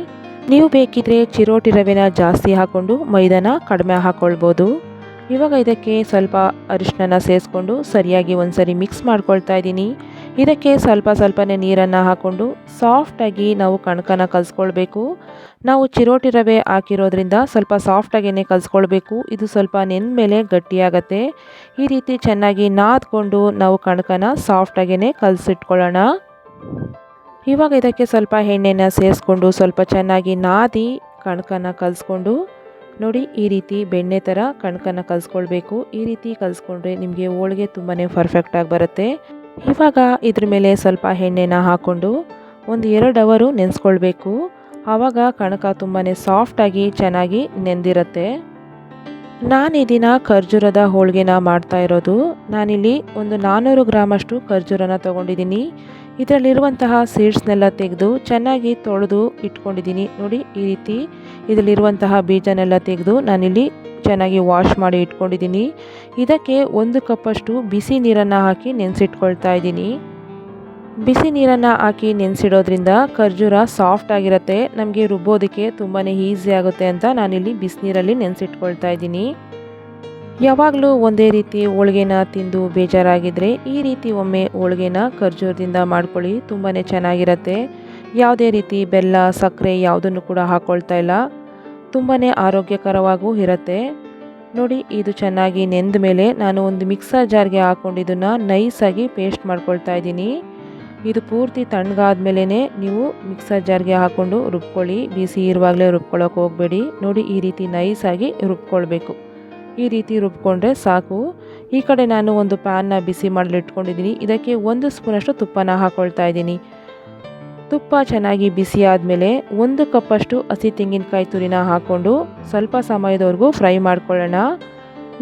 ನೀವು ಬೇಕಿದ್ರೆ ಚಿರೋಟಿ ರವೆನ ಜಾಸ್ತಿ ಹಾಕ್ಕೊಂಡು ಮೈದಾನ ಕಡಿಮೆ ಹಾಕ್ಕೊಳ್ಬೋದು. ಇವಾಗ ಇದಕ್ಕೆ ಸ್ವಲ್ಪ ಅರಿಶಿನ ಸೇರಿಸ್ಕೊಂಡು ಸರಿಯಾಗಿ ಒಂದ್ಸರಿ ಮಿಕ್ಸ್ ಮಾಡ್ಕೊಳ್ತಾ ಇದ್ದೀನಿ. ಇದಕ್ಕೆ ಸ್ವಲ್ಪನೇ ನೀರನ್ನು ಹಾಕ್ಕೊಂಡು ಸಾಫ್ಟಾಗಿ ನಾವು ಕಣಕನ ಕಲಿಸ್ಕೊಳ್ಬೇಕು. ನಾವು ಚಿರೋಟಿ ರವೆ ಹಾಕಿರೋದ್ರಿಂದ ಸ್ವಲ್ಪ ಸಾಫ್ಟಾಗೇ ಕಲಿಸ್ಕೊಳ್ಬೇಕು. ಇದು ಸ್ವಲ್ಪ ನೆಂದ ಮೇಲೆ ಗಟ್ಟಿಯಾಗತ್ತೆ. ಈ ರೀತಿ ಚೆನ್ನಾಗಿ ನಾದ್ಕೊಂಡು ನಾವು ಕಣಕನ ಸಾಫ್ಟಾಗೇ ಕಲಸಿಟ್ಕೊಳ್ಳೋಣ. ಇವಾಗ ಇದಕ್ಕೆ ಸ್ವಲ್ಪ ಎಣ್ಣೆನ ಸೇರಿಸ್ಕೊಂಡು ಸ್ವಲ್ಪ ಚೆನ್ನಾಗಿ ನಾದಿ ಕಣಕನ ಕಲಿಸ್ಕೊಂಡು ನೋಡಿ, ಈ ರೀತಿ ಬೆಣ್ಣೆ ಥರ ಕಣಕನ ಕಲಿಸ್ಕೊಳ್ಬೇಕು. ಈ ರೀತಿ ಕಲಿಸ್ಕೊಂಡ್ರೆ ನಿಮಗೆ ಹೋಳಿಗೆ ತುಂಬಾ ಪರ್ಫೆಕ್ಟಾಗಿ ಬರುತ್ತೆ. ಇವಾಗ ಇದ್ರ ಮೇಲೆ ಸ್ವಲ್ಪ ಎಣ್ಣೆನ ಹಾಕ್ಕೊಂಡು ಒಂದು 2 ಅವರ್ ನೆನೆಸ್ಕೊಳ್ಬೇಕು. ಆವಾಗ ಕಣಕ ತುಂಬಾ ಸಾಫ್ಟಾಗಿ ಚೆನ್ನಾಗಿ ನೆಂದಿರುತ್ತೆ. ನಾನು ಈ ದಿನ ಖರ್ಜೂರದ ಹೋಳಿಗೆನ ಮಾಡ್ತಾ ಇರೋದು. ನಾನಿಲ್ಲಿ ಒಂದು 400 ಗ್ರಾಮಷ್ಟು ಖರ್ಜೂರನ ತೊಗೊಂಡಿದ್ದೀನಿ. ಇದರಲ್ಲಿರುವಂತಹ ಸೀಡ್ಸ್ನೆಲ್ಲ ತೆಗೆದು ಚೆನ್ನಾಗಿ ತೊಳೆದು ಇಟ್ಕೊಂಡಿದ್ದೀನಿ. ನೋಡಿ, ಈ ರೀತಿ ಇದರಲ್ಲಿರುವಂತಹ ಬೀಜನೆಲ್ಲ ತೆಗೆದು ನಾನಿಲ್ಲಿ ಚೆನ್ನಾಗಿ ವಾಶ್ ಮಾಡಿ ಇಟ್ಕೊಂಡಿದ್ದೀನಿ. ಇದಕ್ಕೆ 1 ಕಪ್ಪಷ್ಟು ಬಿಸಿ ನೀರನ್ನು ಹಾಕಿ ನೆನೆಸಿಟ್ಕೊಳ್ತಾ ಇದ್ದೀನಿ. ಬಿಸಿ ನೀರನ್ನು ಹಾಕಿ ನೆನೆಸಿಡೋದ್ರಿಂದ ಖರ್ಜೂರ ಸಾಫ್ಟ್ ಆಗಿರುತ್ತೆ, ನಮಗೆ ರುಬ್ಬೋದಕ್ಕೆ ತುಂಬಾ ಈಸಿ ಆಗುತ್ತೆ ಅಂತ ನಾನಿಲ್ಲಿ ಬಿಸಿನೀರಲ್ಲಿ ನೆನೆಸಿಟ್ಕೊಳ್ತಾ ಇದ್ದೀನಿ. ಯಾವಾಗಲೂ ಒಂದೇ ರೀತಿ ಹೋಳಿಗೆನ ತಿಂದು ಬೇಜಾರಾಗಿದ್ದರೆ ಈ ರೀತಿ ಒಮ್ಮೆ ಹೋಳಿಗೆನ ಖರ್ಜೂರದಿಂದ ಮಾಡ್ಕೊಳ್ಳಿ, ತುಂಬಾ ಚೆನ್ನಾಗಿರುತ್ತೆ. ಯಾವುದೇ ರೀತಿ ಬೆಲ್ಲ, ಸಕ್ಕರೆ ಯಾವುದನ್ನು ಕೂಡ ಹಾಕ್ಕೊಳ್ತಾ ಇಲ್ಲ, ತುಂಬಾ ಆರೋಗ್ಯಕರವಾಗೂ ಇರುತ್ತೆ. ನೋಡಿ, ಇದು ಚೆನ್ನಾಗಿ ನೆಂದ ಮೇಲೆ ನಾನು ಒಂದು ಮಿಕ್ಸರ್ ಜಾರ್ಗೆ ಹಾಕ್ಕೊಂಡು ಇದನ್ನು ನೈಸಾಗಿ ಪೇಸ್ಟ್ ಮಾಡ್ಕೊಳ್ತಾ ಇದ್ದೀನಿ. ಇದು ಪೂರ್ತಿ ತಣ್ಣಗಾದ ಮೇಲೇ ನೀವು ಮಿಕ್ಸರ್ ಜಾರ್ಗೆ ಹಾಕ್ಕೊಂಡು ರುಬ್ಕೊಳ್ಳಿ, ಬಿಸಿ ಇರುವಾಗಲೇ ರುಬ್ಕೊಳ್ಳೋಕೆ ಹೋಗಬೇಡಿ. ನೋಡಿ, ಈ ರೀತಿ ನೈಸಾಗಿ ರುಬ್ಕೊಳ್ಬೇಕು. ಈ ರೀತಿ ರುಬ್ಕೊಂಡ್ರೆ ಸಾಕು. ಈ ಕಡೆ ನಾನು ಒಂದು ಪ್ಯಾನ್ನ ಬಿಸಿ ಮಾಡಲು ಇಟ್ಕೊಂಡಿದ್ದೀನಿ. ಇದಕ್ಕೆ 1 ಸ್ಪೂನಷ್ಟು ತುಪ್ಪನ ಹಾಕ್ಕೊಳ್ತಾ ಇದ್ದೀನಿ. ತುಪ್ಪ ಚೆನ್ನಾಗಿ ಬಿಸಿ ಆದಮೇಲೆ 1 ಕಪ್ಪಷ್ಟು ಹಸಿ ತೆಂಗಿನಕಾಯಿ ತುರಿನ ಹಾಕ್ಕೊಂಡು ಸ್ವಲ್ಪ ಸಮಯದವರೆಗೂ ಫ್ರೈ ಮಾಡ್ಕೊಳ್ಳೋಣ.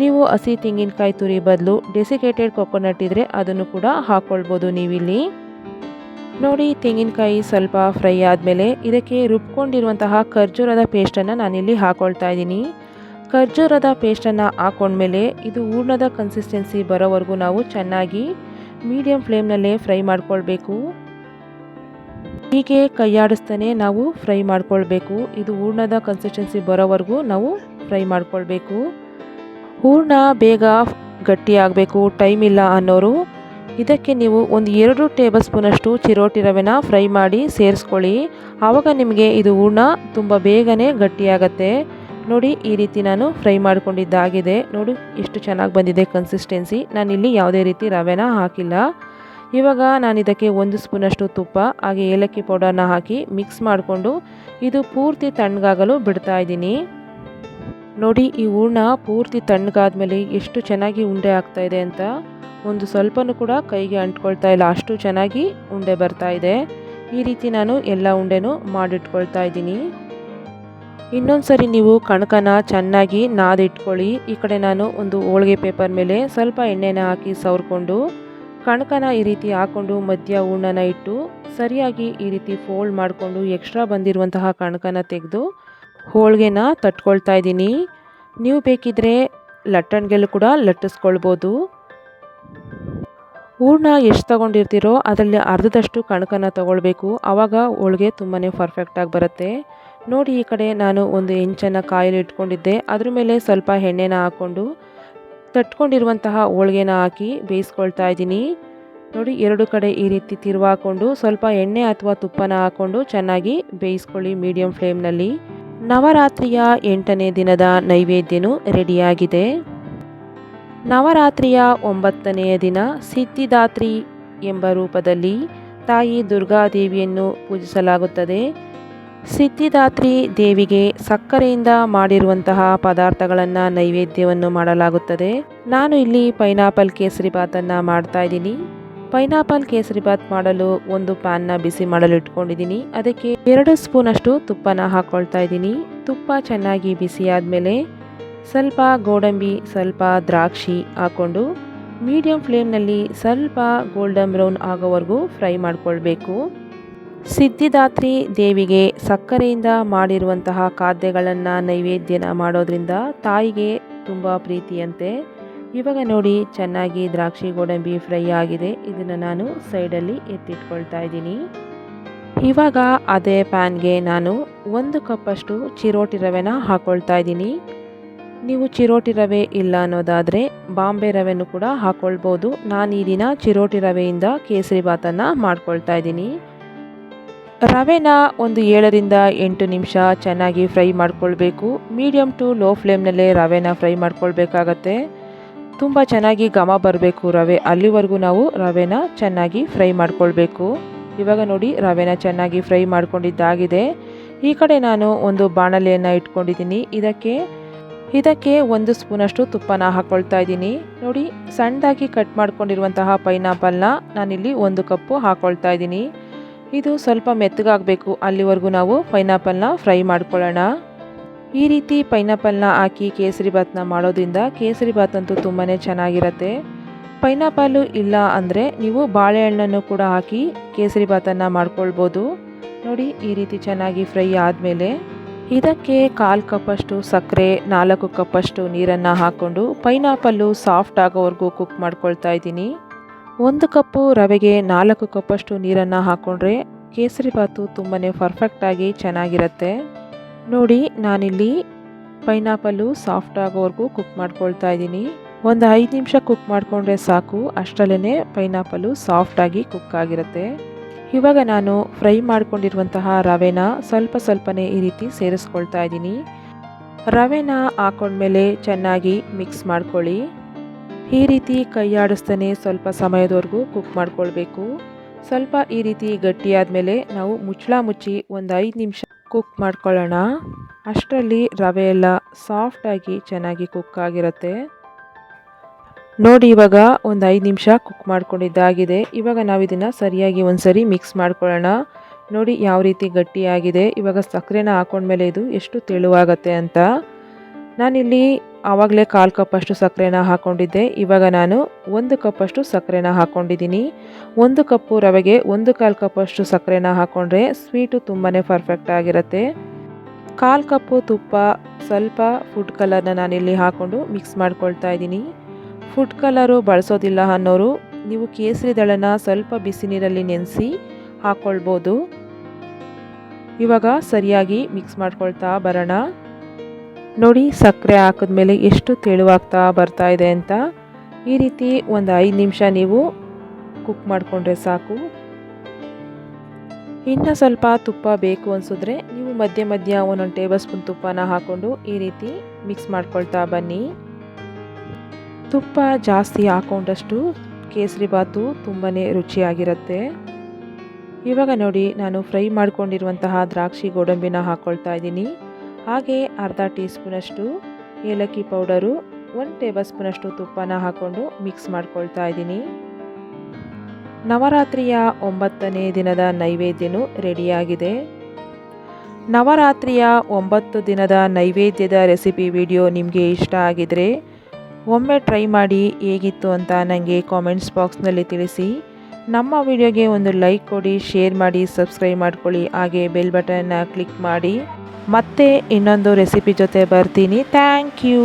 ನೀವು ಹಸಿ ತೆಂಗಿನಕಾಯಿ ತುರಿ ಬದಲು ಡೆಸಿಕೇಟೆಡ್ ಕೊಕೊನಟ್ ಇದ್ದರೆ ಅದನ್ನು ಕೂಡ ಹಾಕ್ಕೊಳ್ಬೋದು ನೀವಿಲ್ಲಿ. ನೋಡಿ, ತೆಂಗಿನಕಾಯಿ ಸ್ವಲ್ಪ ಫ್ರೈ ಆದಮೇಲೆ ಇದಕ್ಕೆ ರುಬ್ಕೊಂಡಿರುವಂತಹ ಖರ್ಜೂರದ ಪೇಸ್ಟನ್ನು ನಾನಿಲ್ಲಿ ಹಾಕ್ಕೊಳ್ತಾ ಇದ್ದೀನಿ. ಖರ್ಜೂರದ ಪೇಸ್ಟನ್ನು ಹಾಕ್ಕೊಂಡ್ಮೇಲೆ ಇದು ಹೂರ್ಣದ ಕನ್ಸಿಸ್ಟೆನ್ಸಿ ಬರೋವರೆಗೂ ನಾವು ಚೆನ್ನಾಗಿ ಮೀಡಿಯಮ್ ಫ್ಲೇಮ್ನಲ್ಲೇ ಫ್ರೈ ಮಾಡ್ಕೊಳ್ಬೇಕು. ಹೀಗೆ ಕೈಯಾಡಿಸ್ತಾನೆ ನಾವು ಫ್ರೈ ಮಾಡ್ಕೊಳ್ಬೇಕು. ಇದು ಹೂರ್ಣದ ಕನ್ಸಿಸ್ಟೆನ್ಸಿ ಬರೋವರೆಗೂ ನಾವು ಫ್ರೈ ಮಾಡ್ಕೊಳ್ಬೇಕು. ಹೂರ್ಣ ಬೇಗ ಗಟ್ಟಿಯಾಗಬೇಕು, ಟೈಮ್ ಇಲ್ಲ ಅನ್ನೋರು ಇದಕ್ಕೆ ನೀವು ಒಂದು 2 ಟೇಬಲ್ ಸ್ಪೂನಷ್ಟು ಚಿರೋಟಿ ರವೆನ ಫ್ರೈ ಮಾಡಿ ಸೇರಿಸ್ಕೊಳ್ಳಿ. ಆವಾಗ ನಿಮಗೆ ಇದು ಹೂರ್ಣ ತುಂಬ ಬೇಗನೆ ಗಟ್ಟಿಯಾಗತ್ತೆ. ನೋಡಿ, ಈ ರೀತಿ ನಾನು ಫ್ರೈ ಮಾಡ್ಕೊಂಡಿದ್ದಾಗಿದೆ. ನೋಡಿ ಎಷ್ಟು ಚೆನ್ನಾಗಿ ಬಂದಿದೆ ಕನ್ಸಿಸ್ಟೆನ್ಸಿ. ನಾನಿಲ್ಲಿ ಯಾವುದೇ ರೀತಿ ರವೆನ ಹಾಕಿಲ್ಲ. ಇವಾಗ ನಾನು ಇದಕ್ಕೆ 1 ಸ್ಪೂನಷ್ಟು ತುಪ್ಪ ಹಾಗೆ ಏಲಕ್ಕಿ ಪೌಡರ್ನ ಹಾಕಿ ಮಿಕ್ಸ್ ಮಾಡಿಕೊಂಡು ಇದು ಪೂರ್ತಿ ತಣ್ಣಗಾಗಲು ಬಿಡ್ತಾ ಇದ್ದೀನಿ. ನೋಡಿ, ಈ ಹೂರ್ಣ ಪೂರ್ತಿ ತಣ್ಣಗಾದ್ಮೇಲೆ ಎಷ್ಟು ಚೆನ್ನಾಗಿ ಉಂಡೆ ಆಗ್ತಾ ಇದೆ ಅಂತ. ಒಂದು ಸ್ವಲ್ಪನೂ ಕೂಡ ಕೈಗೆ ಅಂಟ್ಕೊಳ್ತಾ ಇಲ್ಲ, ಅಷ್ಟು ಚೆನ್ನಾಗಿ ಉಂಡೆ ಬರ್ತಾ ಇದೆ. ಈ ರೀತಿ ನಾನು ಎಲ್ಲ ಉಂಡೆನೂ ಮಾಡಿಟ್ಕೊಳ್ತಾ ಇದ್ದೀನಿ. ಇನ್ನೊಂದು ಸರಿ ನೀವು ಕಣಕನ ಚೆನ್ನಾಗಿ ನಾದಿಟ್ಕೊಳ್ಳಿ. ಈ ಕಡೆ ನಾನು ಒಂದು ಹೋಳಿಗೆ ಪೇಪರ್ ಮೇಲೆ ಸ್ವಲ್ಪ ಎಣ್ಣೆನ ಹಾಕಿ ಸವರ್ಕೊಂಡು ಕಣಕನ ಈ ರೀತಿ ಹಾಕ್ಕೊಂಡು ಮಧ್ಯ ಹೂರ್ಣನ ಇಟ್ಟು ಸರಿಯಾಗಿ ಈ ರೀತಿ ಫೋಲ್ಡ್ ಮಾಡಿಕೊಂಡು ಎಕ್ಸ್ಟ್ರಾ ಬಂದಿರುವಂತಹ ಕಣಕನ ತೆಗೆದು ಹೋಳಿಗೆನ ತಟ್ಕೊಳ್ತಾ ಇದ್ದೀನಿ. ನೀವು ಬೇಕಿದ್ರೆ ಲಟ್ಟಣಿಗೆಲ್ಲೂ ಕೂಡ ಲಟ್ಟಿಸ್ಕೊಳ್ಬೋದು. ಹೂರ್ಣ ಎಷ್ಟು ತೊಗೊಂಡಿರ್ತೀರೋ ಅದರಲ್ಲಿ ಅರ್ಧದಷ್ಟು ಕಣಕನ ತೊಗೊಳ್ಬೇಕು. ಆವಾಗ ಹೋಳಿಗೆ ತುಂಬಾ ಪರ್ಫೆಕ್ಟಾಗಿ ಬರುತ್ತೆ. ನೋಡಿ, ಈ ಕಡೆ ನಾನು ಒಂದು ಹೆಂಚನ್ನು ಕಾಯಲ್ಲಿ ಇಟ್ಕೊಂಡಿದ್ದೆ. ಅದ್ರ ಮೇಲೆ ಸ್ವಲ್ಪ ಎಣ್ಣೆನ ಹಾಕ್ಕೊಂಡು ತಟ್ಕೊಂಡಿರುವಂತಹ ಹೋಳಿಗೆನ ಹಾಕಿ ಬೇಯಿಸ್ಕೊಳ್ತಾ ಇದ್ದೀನಿ. ನೋಡಿ, 2 ಕಡೆ ಈ ರೀತಿ ತಿರುವಾಕೊಂಡು ಸ್ವಲ್ಪ ಎಣ್ಣೆ ಅಥವಾ ತುಪ್ಪನ ಹಾಕ್ಕೊಂಡು ಚೆನ್ನಾಗಿ ಬೇಯಿಸ್ಕೊಳ್ಳಿ ಮೀಡಿಯಂ ಫ್ಲೇಮ್ನಲ್ಲಿ. ನವರಾತ್ರಿಯ 8ನೇ ದಿನದ ನೈವೇದ್ಯನೂ ರೆಡಿಯಾಗಿದೆ. ನವರಾತ್ರಿಯ 9ನೆಯ ದಿನ ಸಿದ್ಧಿದಾತ್ರಿ ಎಂಬ ರೂಪದಲ್ಲಿ ತಾಯಿ ದುರ್ಗಾದೇವಿಯನ್ನು ಪೂಜಿಸಲಾಗುತ್ತದೆ. ಸಿದ್ಧಿದಾತ್ರಿ ದೇವಿಗೆ ಸಕ್ಕರೆಯಿಂದ ಮಾಡಿರುವಂತಹ ಪದಾರ್ಥಗಳನ್ನು ನೈವೇದ್ಯವನ್ನು ಮಾಡಲಾಗುತ್ತದೆ. ನಾನು ಇಲ್ಲಿ ಪೈನಾಪಲ್ ಕೇಸರಿ ಬಾತನ್ನು ಮಾಡ್ತಾ ಇದ್ದೀನಿ. ಪೈನಾಪಲ್ ಕೇಸರಿ ಬಾತ್ ಮಾಡಲು ಒಂದು ಪ್ಯಾನ್ನ ಬಿಸಿ ಮಾಡಲು ಇಟ್ಕೊಂಡಿದ್ದೀನಿ. ಅದಕ್ಕೆ 2 ಸ್ಪೂನಷ್ಟು ತುಪ್ಪನ ಹಾಕ್ಕೊಳ್ತಾ ಇದ್ದೀನಿ. ತುಪ್ಪ ಚೆನ್ನಾಗಿ ಬಿಸಿ ಆದಮೇಲೆ ಸ್ವಲ್ಪ ಗೋಡಂಬಿ, ಸ್ವಲ್ಪ ದ್ರಾಕ್ಷಿ ಹಾಕ್ಕೊಂಡು ಮೀಡಿಯಂ ಫ್ಲೇಮ್ನಲ್ಲಿ ಸ್ವಲ್ಪ ಗೋಲ್ಡನ್ ಬ್ರೌನ್ ಆಗೋವರೆಗೂ ಫ್ರೈ ಮಾಡ್ಕೊಳ್ಬೇಕು. ಸಿದ್ಧಿದಾತ್ರಿ ದೇವಿಗೆ ಸಕ್ಕರೆಯಿಂದ ಮಾಡಿರುವಂತಹ ಖಾದ್ಯಗಳನ್ನು ನೈವೇದ್ಯನ ಮಾಡೋದ್ರಿಂದ ತಾಯಿಗೆ ತುಂಬ ಪ್ರೀತಿಯಂತೆ. ಇವಾಗ ನೋಡಿ, ಚೆನ್ನಾಗಿ ದ್ರಾಕ್ಷಿ ಗೋಡಂಬಿ ಫ್ರೈ ಆಗಿದೆ. ಇದನ್ನು ನಾನು ಸೈಡಲ್ಲಿ ಎತ್ತಿಟ್ಕೊಳ್ತಾ ಇದ್ದೀನಿ. ಇವಾಗ ಅದೇ ಪ್ಯಾನ್ಗೆ ನಾನು 1 ಕಪ್ಪಷ್ಟು ಚಿರೋಟಿ ರವೆನ ಹಾಕ್ಕೊಳ್ತಾ ಇದ್ದೀನಿ. ನೀವು ಚಿರೋಟಿ ರವೆ ಇಲ್ಲ ಅನ್ನೋದಾದರೆ ಬಾಂಬೆ ರವೆನೂ ಕೂಡ ಹಾಕ್ಕೊಳ್ಬೋದು. ನಾನು ಈ ದಿನ ಚಿರೋಟಿ ರವೆಯಿಂದ ಕೇಸರಿ ಬಾತನ್ನು ಮಾಡ್ಕೊಳ್ತಾ ಇದ್ದೀನಿ. ರವೆನ ಒಂದು 7ರಿಂದ 8 ನಿಮಿಷ ಚೆನ್ನಾಗಿ ಫ್ರೈ ಮಾಡ್ಕೊಳ್ಬೇಕು. ಮೀಡಿಯಮ್ ಟು ಲೋ ಫ್ಲೇಮ್ನಲ್ಲೇ ರವೆನ ಫ್ರೈ ಮಾಡ್ಕೊಳ್ಬೇಕಾಗತ್ತೆ. ತುಂಬ ಚೆನ್ನಾಗಿ ಘಮ ಬರಬೇಕು ರವೆ, ಅಲ್ಲಿವರೆಗೂ ನಾವು ರವೆನ ಚೆನ್ನಾಗಿ ಫ್ರೈ ಮಾಡ್ಕೊಳ್ಬೇಕು. ಇವಾಗ ನೋಡಿ, ರವೆನ ಚೆನ್ನಾಗಿ ಫ್ರೈ ಮಾಡ್ಕೊಂಡಿದ್ದಾಗಿದೆ. ಈ ಕಡೆ ನಾನು ಒಂದು ಬಾಣಲೆಯನ್ನು ಇಟ್ಕೊಂಡಿದ್ದೀನಿ. ಇದಕ್ಕೆ 1 ಸ್ಪೂನಷ್ಟು ತುಪ್ಪನ ಹಾಕ್ಕೊಳ್ತಾ ಇದ್ದೀನಿ. ನೋಡಿ, ಸಣ್ಣದಾಗಿ ಕಟ್ ಮಾಡ್ಕೊಂಡಿರುವಂತಹ ಪೈನಾಪಲ್ನ ನಾನಿಲ್ಲಿ 1 ಕಪ್ಪು ಹಾಕ್ಕೊಳ್ತಾ ಇದ್ದೀನಿ. ಇದು ಸ್ವಲ್ಪ ಮೆತ್ತಗಾಗಬೇಕು, ಅಲ್ಲಿವರೆಗೂ ನಾವು ಪೈನಾಪಲ್ನ ಫ್ರೈ ಮಾಡ್ಕೊಳ್ಳೋಣ. ಈ ರೀತಿ ಪೈನಾಪಲ್ನ ಹಾಕಿ ಕೇಸರಿ ಬಾತನ್ನ ಮಾಡೋದ್ರಿಂದ ಕೇಸರಿ ಬಾತ್ ಅಂತೂ ತುಂಬಾ ಚೆನ್ನಾಗಿರುತ್ತೆ. ಪೈನಾಪಲ್ಲು ಇಲ್ಲ ಅಂದರೆ ನೀವು ಬಾಳೆಹಣ್ಣನ್ನು ಕೂಡ ಹಾಕಿ ಕೇಸರಿ ಬಾತನ್ನು ಮಾಡ್ಕೊಳ್ಬೋದು. ನೋಡಿ, ಈ ರೀತಿ ಚೆನ್ನಾಗಿ ಫ್ರೈ ಆದಮೇಲೆ ಇದಕ್ಕೆ 1/4 ಕಪ್ಪಷ್ಟು ಸಕ್ಕರೆ, 4 ಕಪ್ಪಷ್ಟು ನೀರನ್ನು ಹಾಕ್ಕೊಂಡು ಪೈನಾಪಲ್ಲು ಸಾಫ್ಟ್ ಆಗೋವರೆಗೂ ಕುಕ್ ಮಾಡ್ಕೊಳ್ತಾ ಇದ್ದೀನಿ. 1 ಕಪ್ಪು ರವೆಗೆ 4 ಕಪ್ಪಷ್ಟು ನೀರನ್ನು ಹಾಕ್ಕೊಂಡ್ರೆ ಕೇಸರಿ ಬಾತು ತುಂಬಾ ಪರ್ಫೆಕ್ಟಾಗಿ ಚೆನ್ನಾಗಿರುತ್ತೆ. ನೋಡಿ, ನಾನಿಲ್ಲಿ ಪೈನಾಪಲ್ಲು ಸಾಫ್ಟ್ ಆಗೋವರೆಗೂ ಕುಕ್ ಮಾಡ್ಕೊಳ್ತಾ ಇದ್ದೀನಿ. ಒಂದು 5 ನಿಮಿಷ ಕುಕ್ ಮಾಡಿಕೊಂಡ್ರೆ ಸಾಕು, ಅಷ್ಟರಲ್ಲೇ ಪೈನಾಪಲ್ಲು ಸಾಫ್ಟಾಗಿ ಕುಕ್ ಆಗಿರುತ್ತೆ. ಇವಾಗ ನಾನು ಫ್ರೈ ಮಾಡ್ಕೊಂಡಿರುವಂತಹ ರವೆನ ಸ್ವಲ್ಪನೇ ಈ ರೀತಿ ಸೇರಿಸ್ಕೊಳ್ತಾ ಇದ್ದೀನಿ. ರವೆನ ಹಾಕೊಂಡ್ಮೇಲೆ ಚೆನ್ನಾಗಿ ಮಿಕ್ಸ್ ಮಾಡ್ಕೊಳ್ಳಿ. ಈ ರೀತಿ ಕೈ ಆಡಿಸ್ತಾನೆ ಸ್ವಲ್ಪ ಸಮಯದವರೆಗೂ ಕುಕ್ ಮಾಡ್ಕೊಳ್ಬೇಕು. ಸ್ವಲ್ಪ ಈ ರೀತಿ ಗಟ್ಟಿಯಾದಮೇಲೆ ನಾವು ಮುಚ್ಚಳ ಮುಚ್ಚಿ ಒಂದು 5 ನಿಮಿಷ ಕುಕ್ ಮಾಡ್ಕೊಳ್ಳೋಣ. ಅಷ್ಟರಲ್ಲಿ ರವೆ ಎಲ್ಲ ಸಾಫ್ಟಾಗಿ ಚೆನ್ನಾಗಿ ಕುಕ್ ಆಗಿರುತ್ತೆ. ನೋಡಿ, ಇವಾಗ ಒಂದು 5 ನಿಮಿಷ ಕುಕ್ ಮಾಡ್ಕೊಂಡಿದ್ದಾಗಿದೆ. ಇವಾಗ ನಾವು ಇದನ್ನು ಸರಿಯಾಗಿ ಒಂದ್ಸರಿ ಮಿಕ್ಸ್ ಮಾಡ್ಕೊಳ್ಳೋಣ. ನೋಡಿ ಯಾವ ರೀತಿ ಗಟ್ಟಿಯಾಗಿದೆ. ಇವಾಗ ಸಕ್ಕರೆನ ಹಾಕೊಂಡ್ಮೇಲೆ ಇದು ಎಷ್ಟು ತೆಳುವಾಗತ್ತೆ ಅಂತ. ನಾನಿಲ್ಲಿ ಆವಾಗಲೇ 1/4 ಕಪ್ಪಷ್ಟು ಸಕ್ಕರೆನ ಹಾಕ್ಕೊಂಡಿದ್ದೆ. ಇವಾಗ ನಾನು 1 ಕಪ್ಪಷ್ಟು ಸಕ್ಕರೆನ ಹಾಕ್ಕೊಂಡಿದ್ದೀನಿ. 1 ಕಪ್ಪು ರವೆಗೆ 1/4 ಕಪ್ಪಷ್ಟು ಸಕ್ಕರೆನ ಹಾಕ್ಕೊಂಡ್ರೆ ಸ್ವೀಟು ತುಂಬಾ ಪರ್ಫೆಕ್ಟ್ ಆಗಿರುತ್ತೆ. 1/4 ಕಪ್ಪು ತುಪ್ಪ, ಸ್ವಲ್ಪ ಫುಡ್ ಕಲರ್ನ ನಾನಿಲ್ಲಿ ಹಾಕ್ಕೊಂಡು ಮಿಕ್ಸ್ ಮಾಡ್ಕೊಳ್ತಾ ಇದ್ದೀನಿ. ಫುಡ್ ಕಲರು ಬಳಸೋದಿಲ್ಲ ಅನ್ನೋರು ನೀವು ಕೇಸರಿ ದಳನ ಸ್ವಲ್ಪ ಬಿಸಿ ನೀರಲ್ಲಿ ನೆನೆಸಿ ಹಾಕ್ಕೊಳ್ಬೋದು. ಇವಾಗ ಸರಿಯಾಗಿ ಮಿಕ್ಸ್ ಮಾಡ್ಕೊಳ್ತಾ ಬರೋಣ. ನೋಡಿ ಸಕ್ಕರೆ ಹಾಕಿದ್ಮೇಲೆ ಎಷ್ಟು ತೆಳುವಾಗ್ತಾ ಬರ್ತಾ ಇದೆ ಅಂತ. ಈ ರೀತಿ ಒಂದು 5 ನಿಮಿಷ ನೀವು ಕುಕ್ ಮಾಡಿಕೊಂಡ್ರೆ ಸಾಕು. ಇನ್ನು ಸ್ವಲ್ಪ ತುಪ್ಪ ಬೇಕು ಅನಿಸಿದ್ರೆ ನೀವು ಮಧ್ಯ ಮಧ್ಯ 1 ಟೇಬಲ್ ಸ್ಪೂನ್ ತುಪ್ಪನ ಹಾಕ್ಕೊಂಡು ಈ ರೀತಿ ಮಿಕ್ಸ್ ಮಾಡ್ಕೊಳ್ತಾ ಬನ್ನಿ. ತುಪ್ಪ ಜಾಸ್ತಿ ಹಾಕೊಂಡಷ್ಟು ಕೇಸರಿಬಾತು ತುಂಬಾ ರುಚಿಯಾಗಿರುತ್ತೆ. ಇವಾಗ ನೋಡಿ ನಾನು ಫ್ರೈ ಮಾಡ್ಕೊಂಡಿರುವಂತಹ ದ್ರಾಕ್ಷಿ ಗೋಡಂಬಿನ ಹಾಕ್ಕೊಳ್ತಾ ಇದ್ದೀನಿ. ಹಾಗೆ ಅರ್ಧ ಟೀ ಸ್ಪೂನಷ್ಟು ಏಲಕ್ಕಿ ಪೌಡರು, 1 ಟೇಬಲ್ ಸ್ಪೂನಷ್ಟು ತುಪ್ಪನ ಹಾಕ್ಕೊಂಡು ಮಿಕ್ಸ್ ಮಾಡ್ಕೊಳ್ತಾ ಇದ್ದೀನಿ. ನವರಾತ್ರಿಯ 9ನೇ ದಿನದ ನೈವೇದ್ಯನೂ ರೆಡಿಯಾಗಿದೆ. ನವರಾತ್ರಿಯ 9 ದಿನದ ನೈವೇದ್ಯದ ರೆಸಿಪಿ ವಿಡಿಯೋ ನಿಮಗೆ ಇಷ್ಟ ಆಗಿದರೆ ಒಮ್ಮೆ ಟ್ರೈ ಮಾಡಿ ಹೇಗಿತ್ತು ಅಂತ ನನಗೆ ಕಾಮೆಂಟ್ಸ್ ಬಾಕ್ಸ್ನಲ್ಲಿ ತಿಳಿಸಿ. ನಮ್ಮ ವಿಡಿಯೋಗೆ ಒಂದು ಲೈಕ್ ಕೊಡಿ, ಶೇರ್ ಮಾಡಿ, ಸಬ್ಸ್ಕ್ರೈಬ್ ಮಾಡ್ಕೊಳ್ಳಿ. ಹಾಗೆ ಬೆಲ್ ಬಟನ್ನ ಕ್ಲಿಕ್ ಮಾಡಿ. ಮತ್ತೆ ಇನ್ನೊಂದು ರೆಸಿಪಿ ಜೊತೆ ಬರ್ತೀನಿ. Thank you.